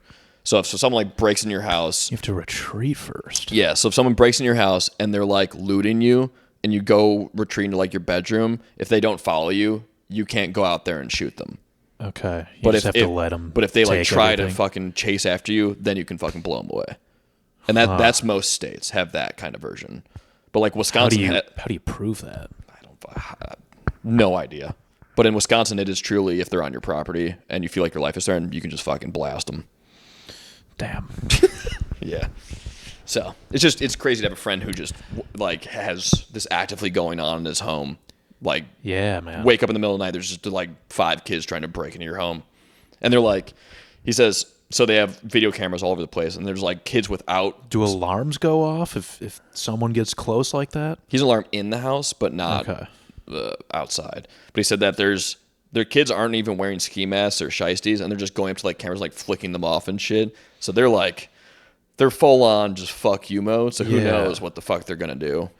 So if someone like breaks in your house, you have to retreat first. Yeah. So if someone breaks in your house and they're like looting you and you go retreat into like your bedroom, if they don't follow you, you can't go out there and shoot them. Okay. You just have to let them. But if they like try to fucking chase after you, then you can fucking blow them away. And that's most states have that kind of version. But like Wisconsin, how do you prove that? No idea. But in Wisconsin, it is truly if they're on your property and you feel like your life is threatened, you can just fucking blast them. Damn. Yeah. So it's crazy to have a friend who just like has this actively going on in his home. Like, yeah, man. Wake up in the middle of the night. There's just like 5 kids trying to break into your home, and they're like, he says, so they have video cameras all over the place, and there's like kids without. Do alarms go off if someone gets close like that? He's an alarm in the house, but not outside. But he said that their kids aren't even wearing ski masks or shiesties, and they're just going up to like cameras, like flicking them off and shit. So they're full on just fuck you mode. So who knows what the fuck they're gonna do?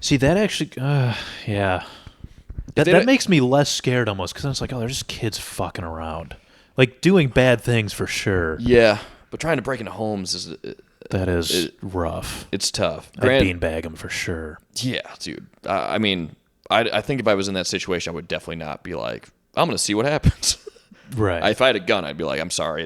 See, that actually, yeah. That makes me less scared almost, because it's like, oh, they're just kids fucking around. Like, doing bad things for sure. Yeah, but trying to break into homes is rough. It's tough. I'd beanbag them for sure. Yeah, dude. I mean, I think if I was in that situation, I would definitely not be like, I'm going to see what happens. Right. If I had a gun, I'd be like, I'm sorry,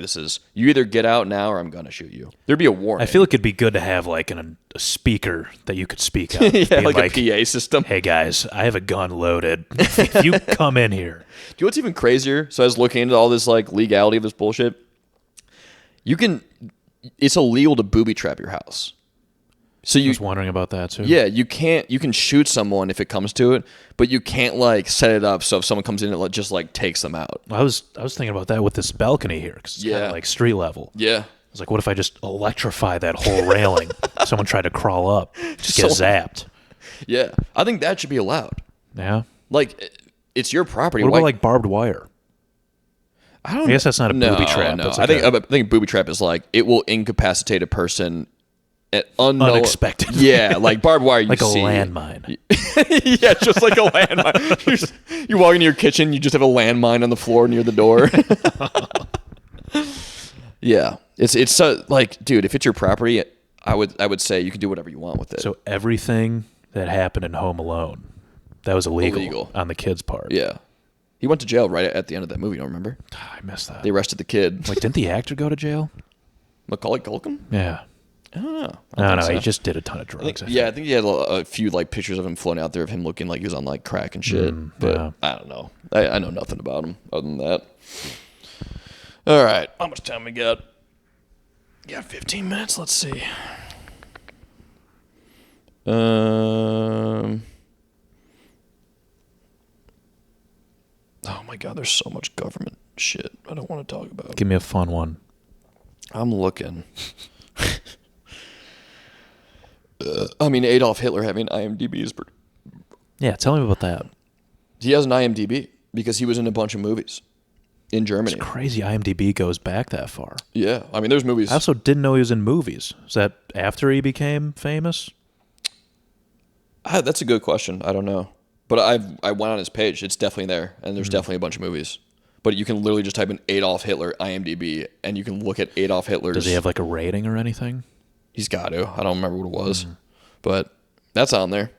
you either get out now or I'm going to shoot you. There'd be a warning. I feel like it'd be good to have like a speaker that you could speak out. Yeah, like a PA system. Hey guys, I have a gun loaded. If you come in here. Do you know what's even crazier? So I was looking into all this like legality of this bullshit. It's illegal to booby trap your house. So I was wondering about that too. Yeah, you can shoot someone if it comes to it, but you can't like set it up so if someone comes in, it just like takes them out. I was thinking about that with this balcony here, because it's kind of like street level. Yeah. I was like, what if I just electrify that whole railing? Someone tried to crawl up, just get zapped. Yeah, I think that should be allowed. Yeah. Like, it's your property. What about like barbed wire? I guess that's not a booby trap. No, Like I think booby trap is like it will incapacitate a person at unexpected. Yeah, like barbed wire. Like a landmine. Yeah, just like a landmine. You walk into your kitchen, you just have a landmine on the floor near the door. Yeah, it's so like, dude, if it's your property, I would say you can do whatever you want with it. So everything that happened in Home Alone, that was illegal on the kid's part. Yeah. He went to jail right at the end of that movie. Don't remember? I missed that. They arrested the kid. Like, didn't the actor go to jail? Macaulay Culkin? Yeah. I don't know. No, he just did a ton of drugs. I think he had a few like pictures of him floating out there of him looking like he was on like crack and shit. But I don't know. I know nothing about him other than that. All right. How much time we got? You got 15 minutes. Let's see. Oh my God, there's so much government shit I don't want to talk about. Give me a fun one. I'm looking. I mean, Adolf Hitler having IMDb is pretty... Yeah, tell me about that. He has an IMDb because he was in a bunch of movies in Germany. It's crazy IMDb goes back that far. Yeah, I mean, there's movies... I also didn't know he was in movies. Is that after he became famous? That's a good question. I don't know. But I went on his page. It's definitely there, and there's definitely a bunch of movies. But you can literally just type in Adolf Hitler IMDb, and you can look at Adolf Hitler's... Does he have like a rating or anything? He's got to. I don't remember what it was. But that's on there.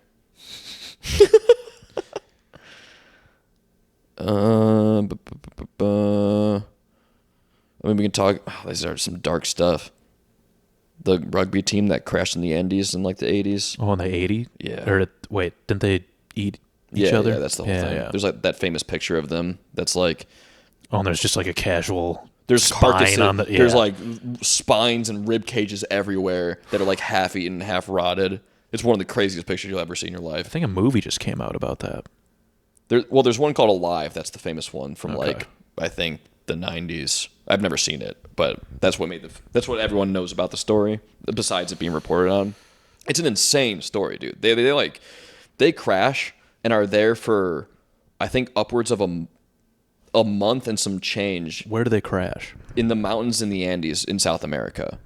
I mean, we can talk... Oh, these are some dark stuff. The rugby team that crashed in the Andes in like the 80s. Oh, in the 80s? Yeah. Or wait, didn't they eat each other? Yeah, that's the whole thing. Yeah. There's like that famous picture of them that's like... Oh, and there's just like a casual there's spine on the... Yeah. There's like spines and rib cages everywhere that are like half eaten, half rotted. It's one of the craziest pictures you'll ever see in your life. I think a movie just came out about that. There's one called Alive. That's the famous one from like, I think, the 90s. I've never seen it, but that's what everyone knows about the story, besides it being reported on. It's an insane story, dude. They crash and are there for, I think, upwards of a month and some change. Where do they crash? In the mountains in the Andes in South America.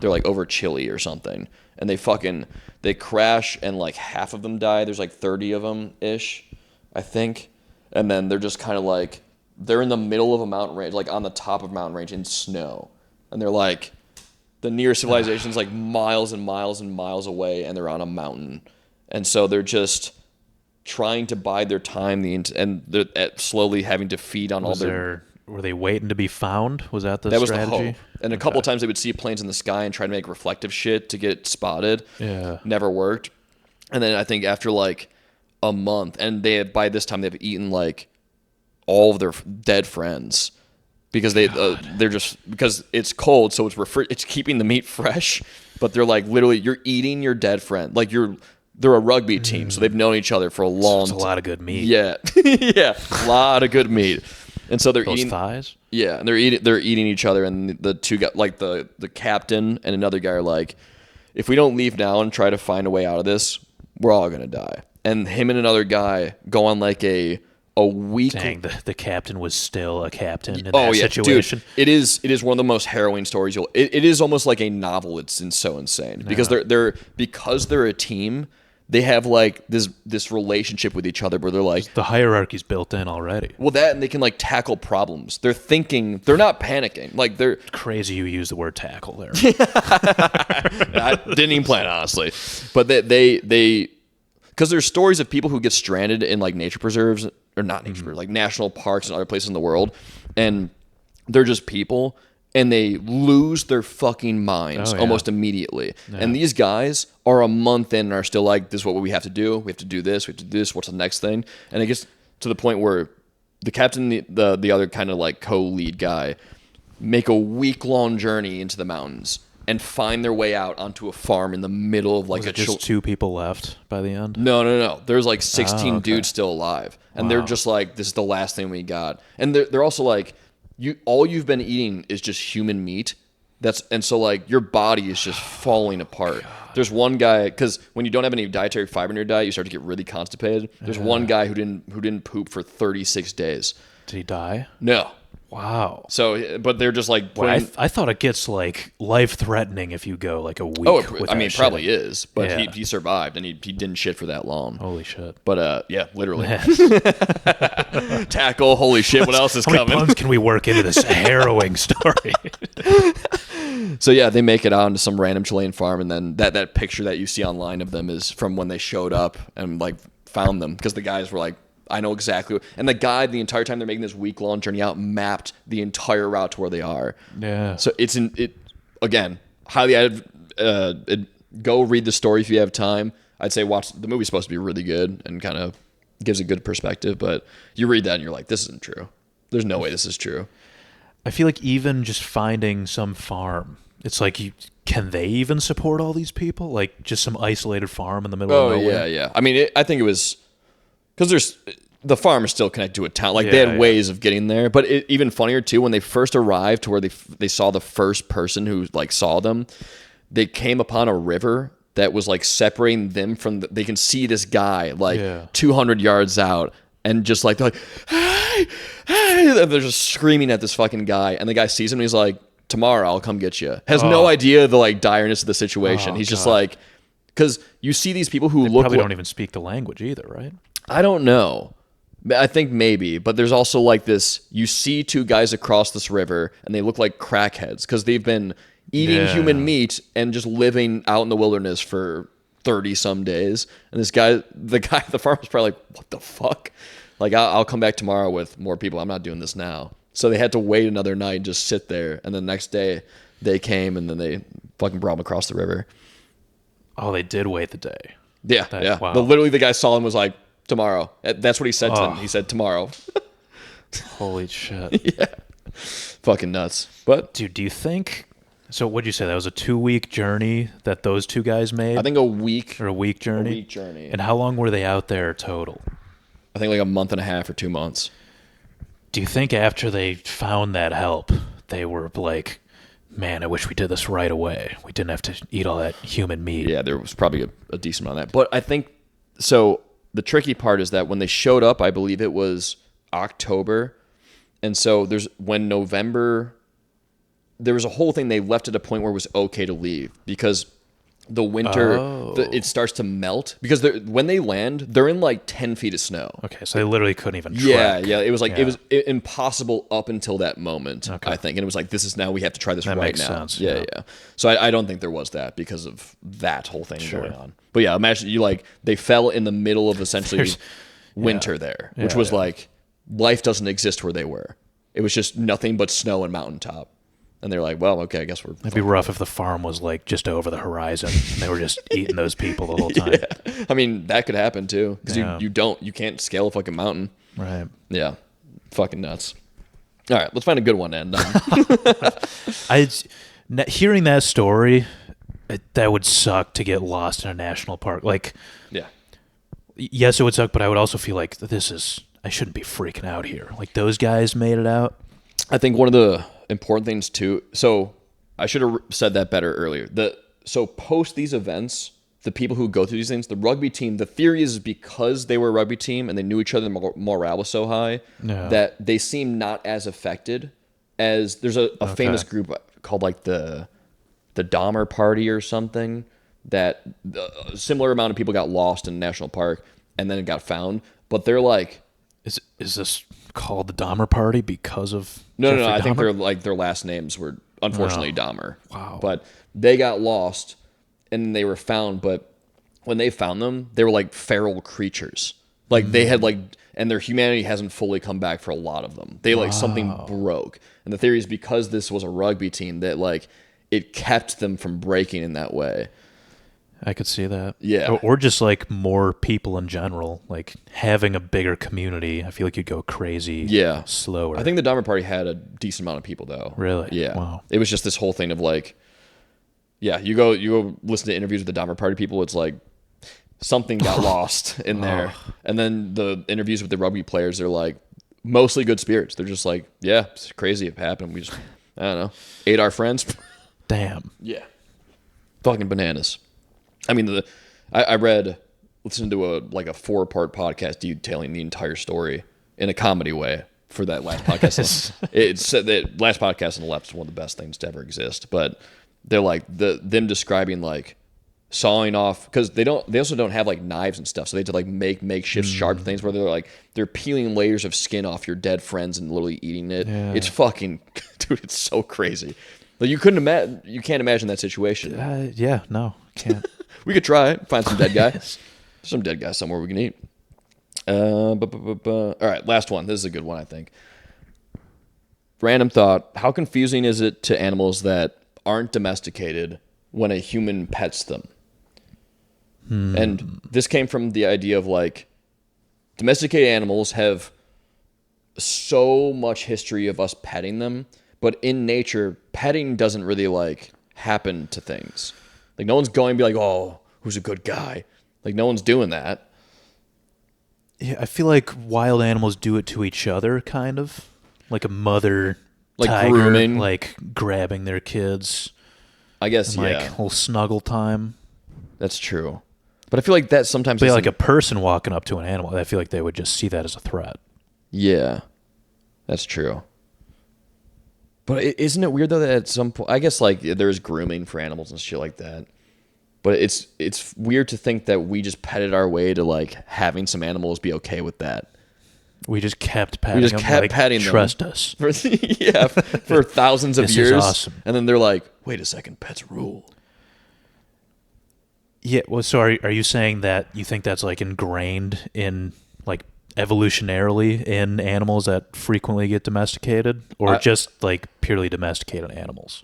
They're like over Chile or something. And they crash and like half of them die. There's like 30 of them ish, I think. And then they're just kind of like, they're in the middle of a mountain range, like on the top of a mountain range in snow. And they're like, the nearest civilization's like miles and miles and miles away, and they're on a mountain. And so they're just trying to bide their time, and they're slowly having to feed on all their... Were they waiting to be found? Was that the strategy? That was the hope. And a couple of times they would see planes in the sky and try to make reflective shit to get spotted. Yeah. Never worked. And then I think after like a month, and by this time they've eaten like all of their dead friends because they're just, because it's cold, so it's keeping the meat fresh, but they're like, literally, you're eating your dead friend. Like they're a rugby team, so they've known each other for a long time. It's a lot of good meat. Yeah. Yeah. A lot of good meat. And so they're eating thighs. Yeah, and they're eating each other, and the two guys, like the captain and another guy, are like, if we don't leave now and try to find a way out of this, we're all gonna die. and him and another guy go on like a week. Dang, the captain was still a captain in that situation. Dude, it is one of the most harrowing stories it is almost like a novel. It's so insane because they're a team. They have like this relationship with each other where they're like the hierarchy's built in already. Well, that and they can like tackle problems. They're thinking. They're not panicking. Like they're crazy. You use the word tackle there. I didn't even plan honestly, but they because there's stories of people who get stranded in like nature preserves or not nature preserves, like national parks and other places in the world, and they're just people. And they lose their fucking minds almost immediately. Yeah. And these guys are a month in and are still like, this is what we have to do. We have to do this. We have to do this. What's the next thing? And it gets to the point where the captain, the other kind of like co-lead guy, make a week-long journey into the mountains and find their way out onto a farm in the middle of like just 2 people left by the end? No. There's like 16 dudes still alive. And they're just like, this is the last thing we got. And they're also like, all you've been eating is just human meat. And so like your body is just falling apart. There's one guy, because when you don't have any dietary fiber in your diet, you start to get really constipated. There's one guy who didn't poop for 36 days. Did he die? No. Wow. So, but they're just like putting... I thought it gets like life-threatening if you go like a week. It probably is, but he survived and he didn't shit for that long. Holy shit! But yeah, literally. Tackle. Holy shit! What else is coming? How many puns can we work into this harrowing story? So yeah, they make it out into some random Chilean farm, and then that picture that you see online of them is from when they showed up and like found them because the guys were like, I know exactly. And the guide, the entire time they're making this week-long journey out, mapped the entire route to where they are. Yeah. So again, highly go read the story if you have time. I'd say watch the movie's supposed to be really good and kind of gives a good perspective, but you read that and you're like, this isn't true. There's no way this is true. I feel like even just finding some farm, it's like can they even support all these people? Like just some isolated farm in the middle of nowhere? Yeah. I mean, I think it was because the farm is still connected to a town. Like they had ways of getting there, but even funnier too, when they first arrived to where they saw the first person who like saw them, they came upon a river that was like separating them from they can see this guy like 200 yards out and just like they're like, hey, and they're just screaming at this fucking guy, and the guy sees him and he's like, tomorrow I'll come get you. Has no idea the like direness of the situation. He's just like, because you see these people who probably don't even speak the language either, right? I don't know. I think maybe, but there's also like this, you see 2 guys across this river and they look like crackheads because they've been eating human meat and just living out in the wilderness for 30 some days. And this guy, the farmer's probably like, what the fuck? Like, I'll come back tomorrow with more people. I'm not doing this now. So they had to wait another night and just sit there. And the next day they came and then they fucking brought him across the river. Oh, they did wait the day. Yeah. Wow. But literally the guy saw him was like, tomorrow. That's what he said to them. He said tomorrow. Holy shit. Yeah. Fucking nuts. But dude, do you think so? What'd you say? That was a 2-week journey that those 2 guys made? I think a week journey. A week journey. And how long were they out there total? I think like a month and a half or 2 months. Do you think after they found that help, they were like, man, I wish we did this right away. We didn't have to eat all that human meat. Yeah, there was probably a decent amount of that. But I think so. The tricky part is that when they showed up, I believe it was October. And so when November, there was a whole thing. They left at a point where it was okay to leave because the winter, it starts to melt because when they land, they're in like 10 feet of snow. Okay. So they literally couldn't even trek. Yeah. It was like, it was impossible up until that moment, I think. And it was like, this is now, we have to try this right now. That makes sense. Yeah. So I don't think there was that because of that whole thing going on. But yeah, imagine they fell in the middle of essentially winter there, which was like, life doesn't exist where they were. It was just nothing but snow and mountaintop. And they're like, well, okay, I guess we're... It'd be rough if the farm was like just over the horizon and they were just eating those people the whole time. Yeah. I mean, that could happen too. Because you can't scale a fucking mountain. Right. Yeah. Fucking nuts. All right, let's find a good one to end on. Hearing that story, that would suck to get lost in a national park. Like, yeah. Yes, it would suck, but I would also feel like I shouldn't be freaking out here. Like those guys made it out. I think one of the important things too. So I should have said that better earlier. So post these events, the people who go through these things, the rugby team, the theory is because they were a rugby team and they knew each other, morale was so high that they seem not as affected as there's a famous group called like the Dahmer Party or something, that a similar amount of people got lost in a national park and then it got found. But they're like, is this called the Dahmer Party because of no, Jeffrey I think Dahmer? their last names were unfortunately Dahmer. Wow. But they got lost and they were found. But when they found them, they were like feral creatures. Like they had like, and their humanity hasn't fully come back for a lot of them. They like something broke. And the theory is because this was a rugby team that like it kept them from breaking in that way. I could see that. Yeah. Or just like more people in general, like having a bigger community. I feel like you'd go crazy slower. I think the Dahmer Party had a decent amount of people though. Really? Yeah. Wow. It was just this whole thing of like, you go listen to interviews with the Dahmer Party people. It's like something got lost in there. And then the interviews with the rugby players, they're like mostly good spirits. They're just like, yeah, it's crazy it happened. We just, I don't know, ate our friends. Damn. Yeah. Fucking bananas. I mean, I listened to a 4-part podcast detailing the entire story in a comedy way for that last podcast. It said that last podcast on the left is one of the best things to ever exist. But they're like them describing like sawing off, because they also don't have like knives and stuff, so they had to like make makeshift sharp things where they're peeling layers of skin off your dead friends and literally eating it. Yeah. It's fucking dude, it's so crazy. Like you can't imagine that situation. No, can't. We could try it. Find some dead guy. Some dead guy somewhere we can eat. All right, last one. This is a good one, I think. Random thought. How confusing is it to animals that aren't domesticated when a human pets them? And this came from the idea of like domesticated animals have so much history of us petting them, but in nature, petting doesn't really like happen to things. Like no one's going to be like, oh, who's a good guy? Like no one's doing that. Yeah, I feel like wild animals do it to each other, kind of. Like a mother like tiger, grooming, like grabbing their kids. I guess, and, like a whole snuggle time. That's true. But I feel like that sometimes But like a person walking up to an animal, I feel like they would just see that as a threat. Yeah, that's true. But isn't it weird though that at some point, I guess like there's grooming for animals and shit like that. But it's weird to think that we just petted our way to like having some animals be okay with that. We just kept petting them. Petting them. Trust us. For thousands of years. This is awesome. And then they're like, wait a second, pets rule. Yeah, well, so are you saying that you think that's like ingrained in like evolutionarily in animals that frequently get domesticated, or just like purely domesticated animals?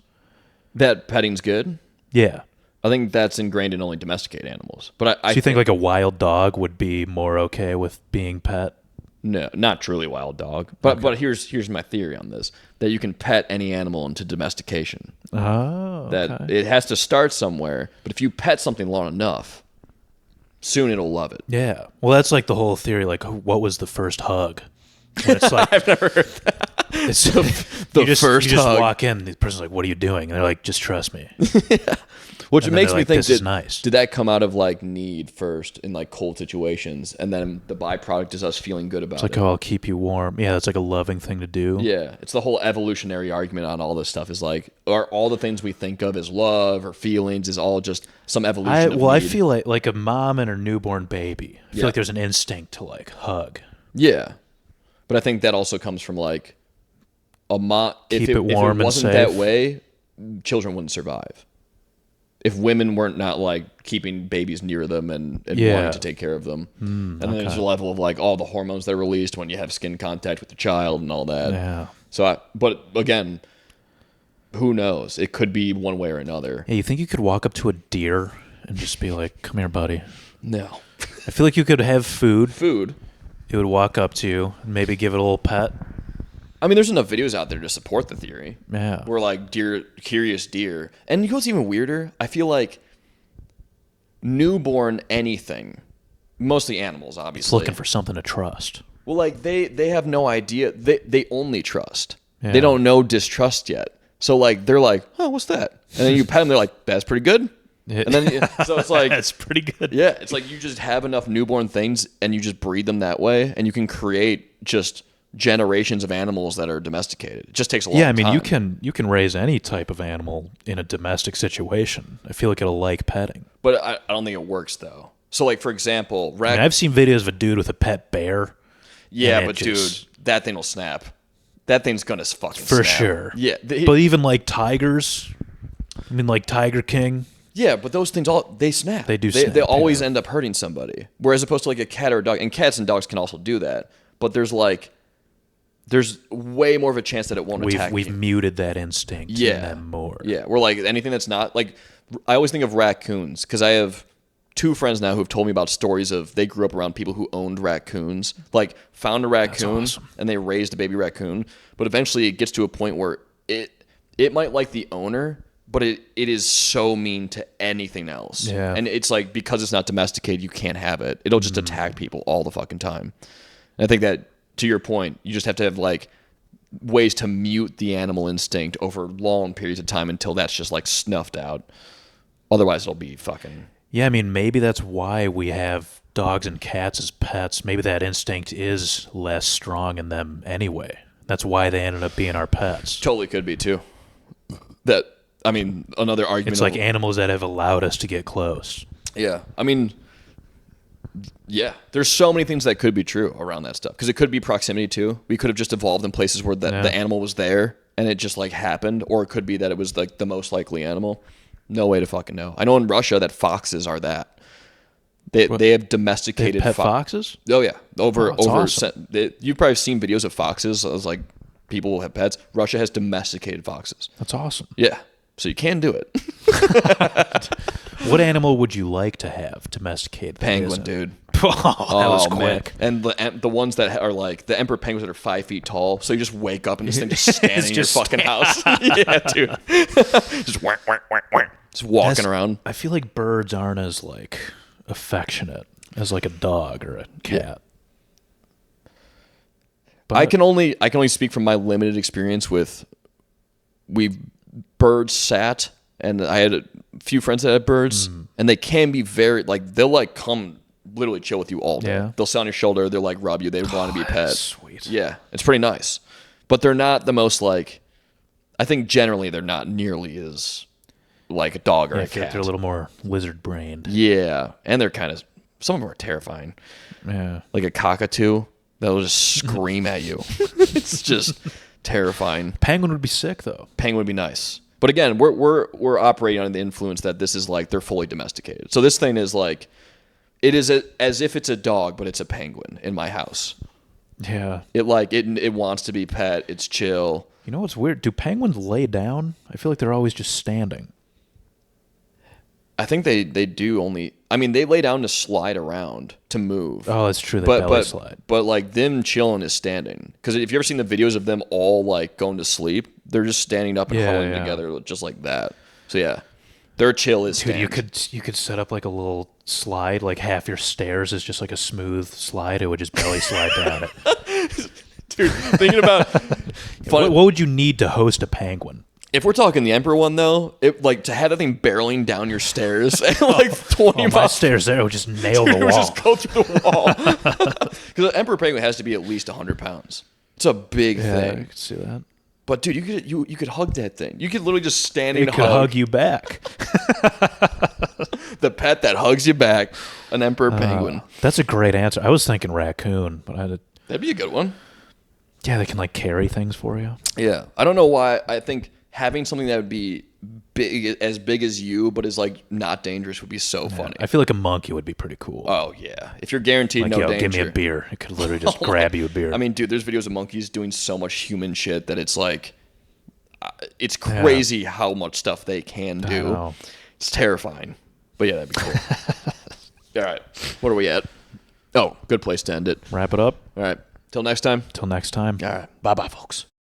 That petting's good? Yeah. I think that's ingrained in only domesticated animals. But I think like a wild dog would be more okay with being pet? No, not truly wild dog. But here's my theory on this: that you can pet any animal into domestication. Oh, okay. That it has to start somewhere, but if you pet something long enough, soon it'll love it. Yeah. Well, that's like the whole theory. Like, what was the first hug? And it's like I've never heard that. It's the first hug. You just walk in, the person's like, "What are you doing?" And they're like, "Just trust me." Yeah. Which makes me think, this is nice. Did that come out of like need first in like cold situations, and then the byproduct is us feeling good about it? It's like, oh, I'll keep you warm. Yeah, that's like a loving thing to do. Yeah, it's the whole evolutionary argument on all this stuff is like, are all the things we think of as love or feelings is all just some evolution of need? I feel like a mom and her newborn baby. I feel like there's an instinct to like hug. Yeah, but I think that also comes from like a mom. Keep it warm if it wasn't and safe. that way, children wouldn't survive. If women weren't not like keeping babies near them and wanting to take care of them. And then there's a level of like all the hormones that are released when you have skin contact with the child and all that. Yeah. So, but again, who knows? It could be one way or another. Yeah, you think you could walk up to a deer and just be like, "Come here, buddy"? No. I feel like you could have food. Food. It would walk up to you and maybe give it a little pet. I mean, there's enough videos out there to support the theory. Yeah. Where like curious deer. And you know what's even weirder? I feel like newborn anything, mostly animals, obviously. It's looking for something to trust. Well, like they have no idea. They only trust. Yeah. They don't know distrust yet. So like they're like, oh, what's that? And then you pet them, they're like, that's pretty good. And then so it's like that's pretty good. Yeah, it's like you just have enough newborn things and you just breed them that way, and you can create just generations of animals that are domesticated. It just takes a long time. Yeah, I mean, you can raise any type of animal in a domestic situation. I feel like it'll like petting. But I don't think it works though. So like for example, I mean, I've seen videos of a dude with a pet bear. Yeah, but dude, that thing will snap. That thing's gonna fucking for snap. sure. Yeah, but even like tigers, I mean, like Tiger King. Yeah, but those things they snap. They do snap. They always end up hurting somebody. Whereas opposed to like a cat or a dog, and cats and dogs can also do that. But there's way more of a chance that it won't attack. We've muted that instinct in them more. Yeah, we're like anything that's not like. I always think of raccoons because I have 2 friends now who have told me about stories of they grew up around people who owned raccoons, like found a raccoon and they raised a baby raccoon, but eventually it gets to a point where it might like the owner, but it is so mean to anything else. Yeah. And it's like because it's not domesticated, you can't have it. It'll just attack people all the fucking time. And I think that to your point, you just have to have like ways to mute the animal instinct over long periods of time until that's just like snuffed out. Otherwise it'll be fucking... Yeah, I mean, maybe that's why we have dogs and cats as pets. Maybe that instinct is less strong in them anyway. That's why they ended up being our pets. Totally could be, too. That, I mean, another argument... It's like animals that have allowed us to get close. Yeah. I mean, yeah. There's so many things that could be true around that stuff. Because it could be proximity, too. We could have just evolved in places where the animal was there, and it just, like, happened. Or it could be that it was, like, the most likely animal. No way to fucking know. I know in Russia that foxes are that. They have domesticated pet foxes. Oh yeah, over. Awesome. You've probably seen videos of foxes. As like people will have pets. Russia has domesticated foxes. That's awesome. Yeah, so you can do it. What animal would you like to have domesticated? Penguin, dude. Oh, that was quick. Man. And the ones that are like the emperor penguins that are 5 feet tall. So you just wake up and this thing just standing in your fucking house. Yeah, dude. Just whack, whack, whack, whack. Just walking around. I feel like birds aren't as like affectionate as like a dog or a cat. Yeah. But I can only speak from my limited experience with birds sat, and I had a few friends that had birds, and they can be very like they'll like come literally chill with you all day. Yeah. They'll sit on your shoulder, they'll like rub you, they want to be a pet. Sweet. Yeah, it's pretty nice. But they're not the most like I think generally they're not nearly as like a dog or a cat. They're a little more lizard brained. Yeah, and they're kind of some of them are terrifying. Yeah, like a cockatoo that'll just scream at you. It's just terrifying. Penguin would be sick though. Penguin would be nice, but again, we're operating on the influence that this is like they're fully domesticated. So this thing is like it is as if it's a dog, but it's a penguin in my house. Yeah, it wants to be pet. It's chill. You know what's weird? Do penguins lay down? I feel like they're always just standing. I think they do only. I mean, they lay down to slide around to move. Oh, that's true. They belly slide. But like them chilling is standing. Because if you ever seen the videos of them all like going to sleep, they're just standing up and huddling together just like that. So yeah, their chill is standing. Dude, you could set up like a little slide. Like half your stairs is just like a smooth slide. It would just belly slide down it. Dude, thinking about what would you need to host a penguin? If we're talking the Emperor one, though, like to have that thing barreling down your stairs at like 20 miles. My stairs there would just nail the wall. It would just go through the wall. Because the Emperor Penguin has to be at least 100 pounds. It's a big thing. I could see that. But dude, you could hug that thing. You could literally just stand and hug. It could hug you back. The pet that hugs you back, an Emperor Penguin. That's a great answer. I was thinking raccoon, but that'd be a good one. Yeah, they can like carry things for you. Yeah, I don't know why. I think having something that would be big as you, but is like not dangerous, would be so funny. I feel like a monkey would be pretty cool. Oh yeah, if you're guaranteed like, no danger, give me a beer. It could literally just grab you a beer. I mean, dude, there's videos of monkeys doing so much human shit that it's like, it's crazy how much stuff they can do. It's terrifying, but yeah, that'd be cool. All right, what are we at? Oh, good place to end it. Wrap it up. All right, till next time. Till next time. All right, bye, folks.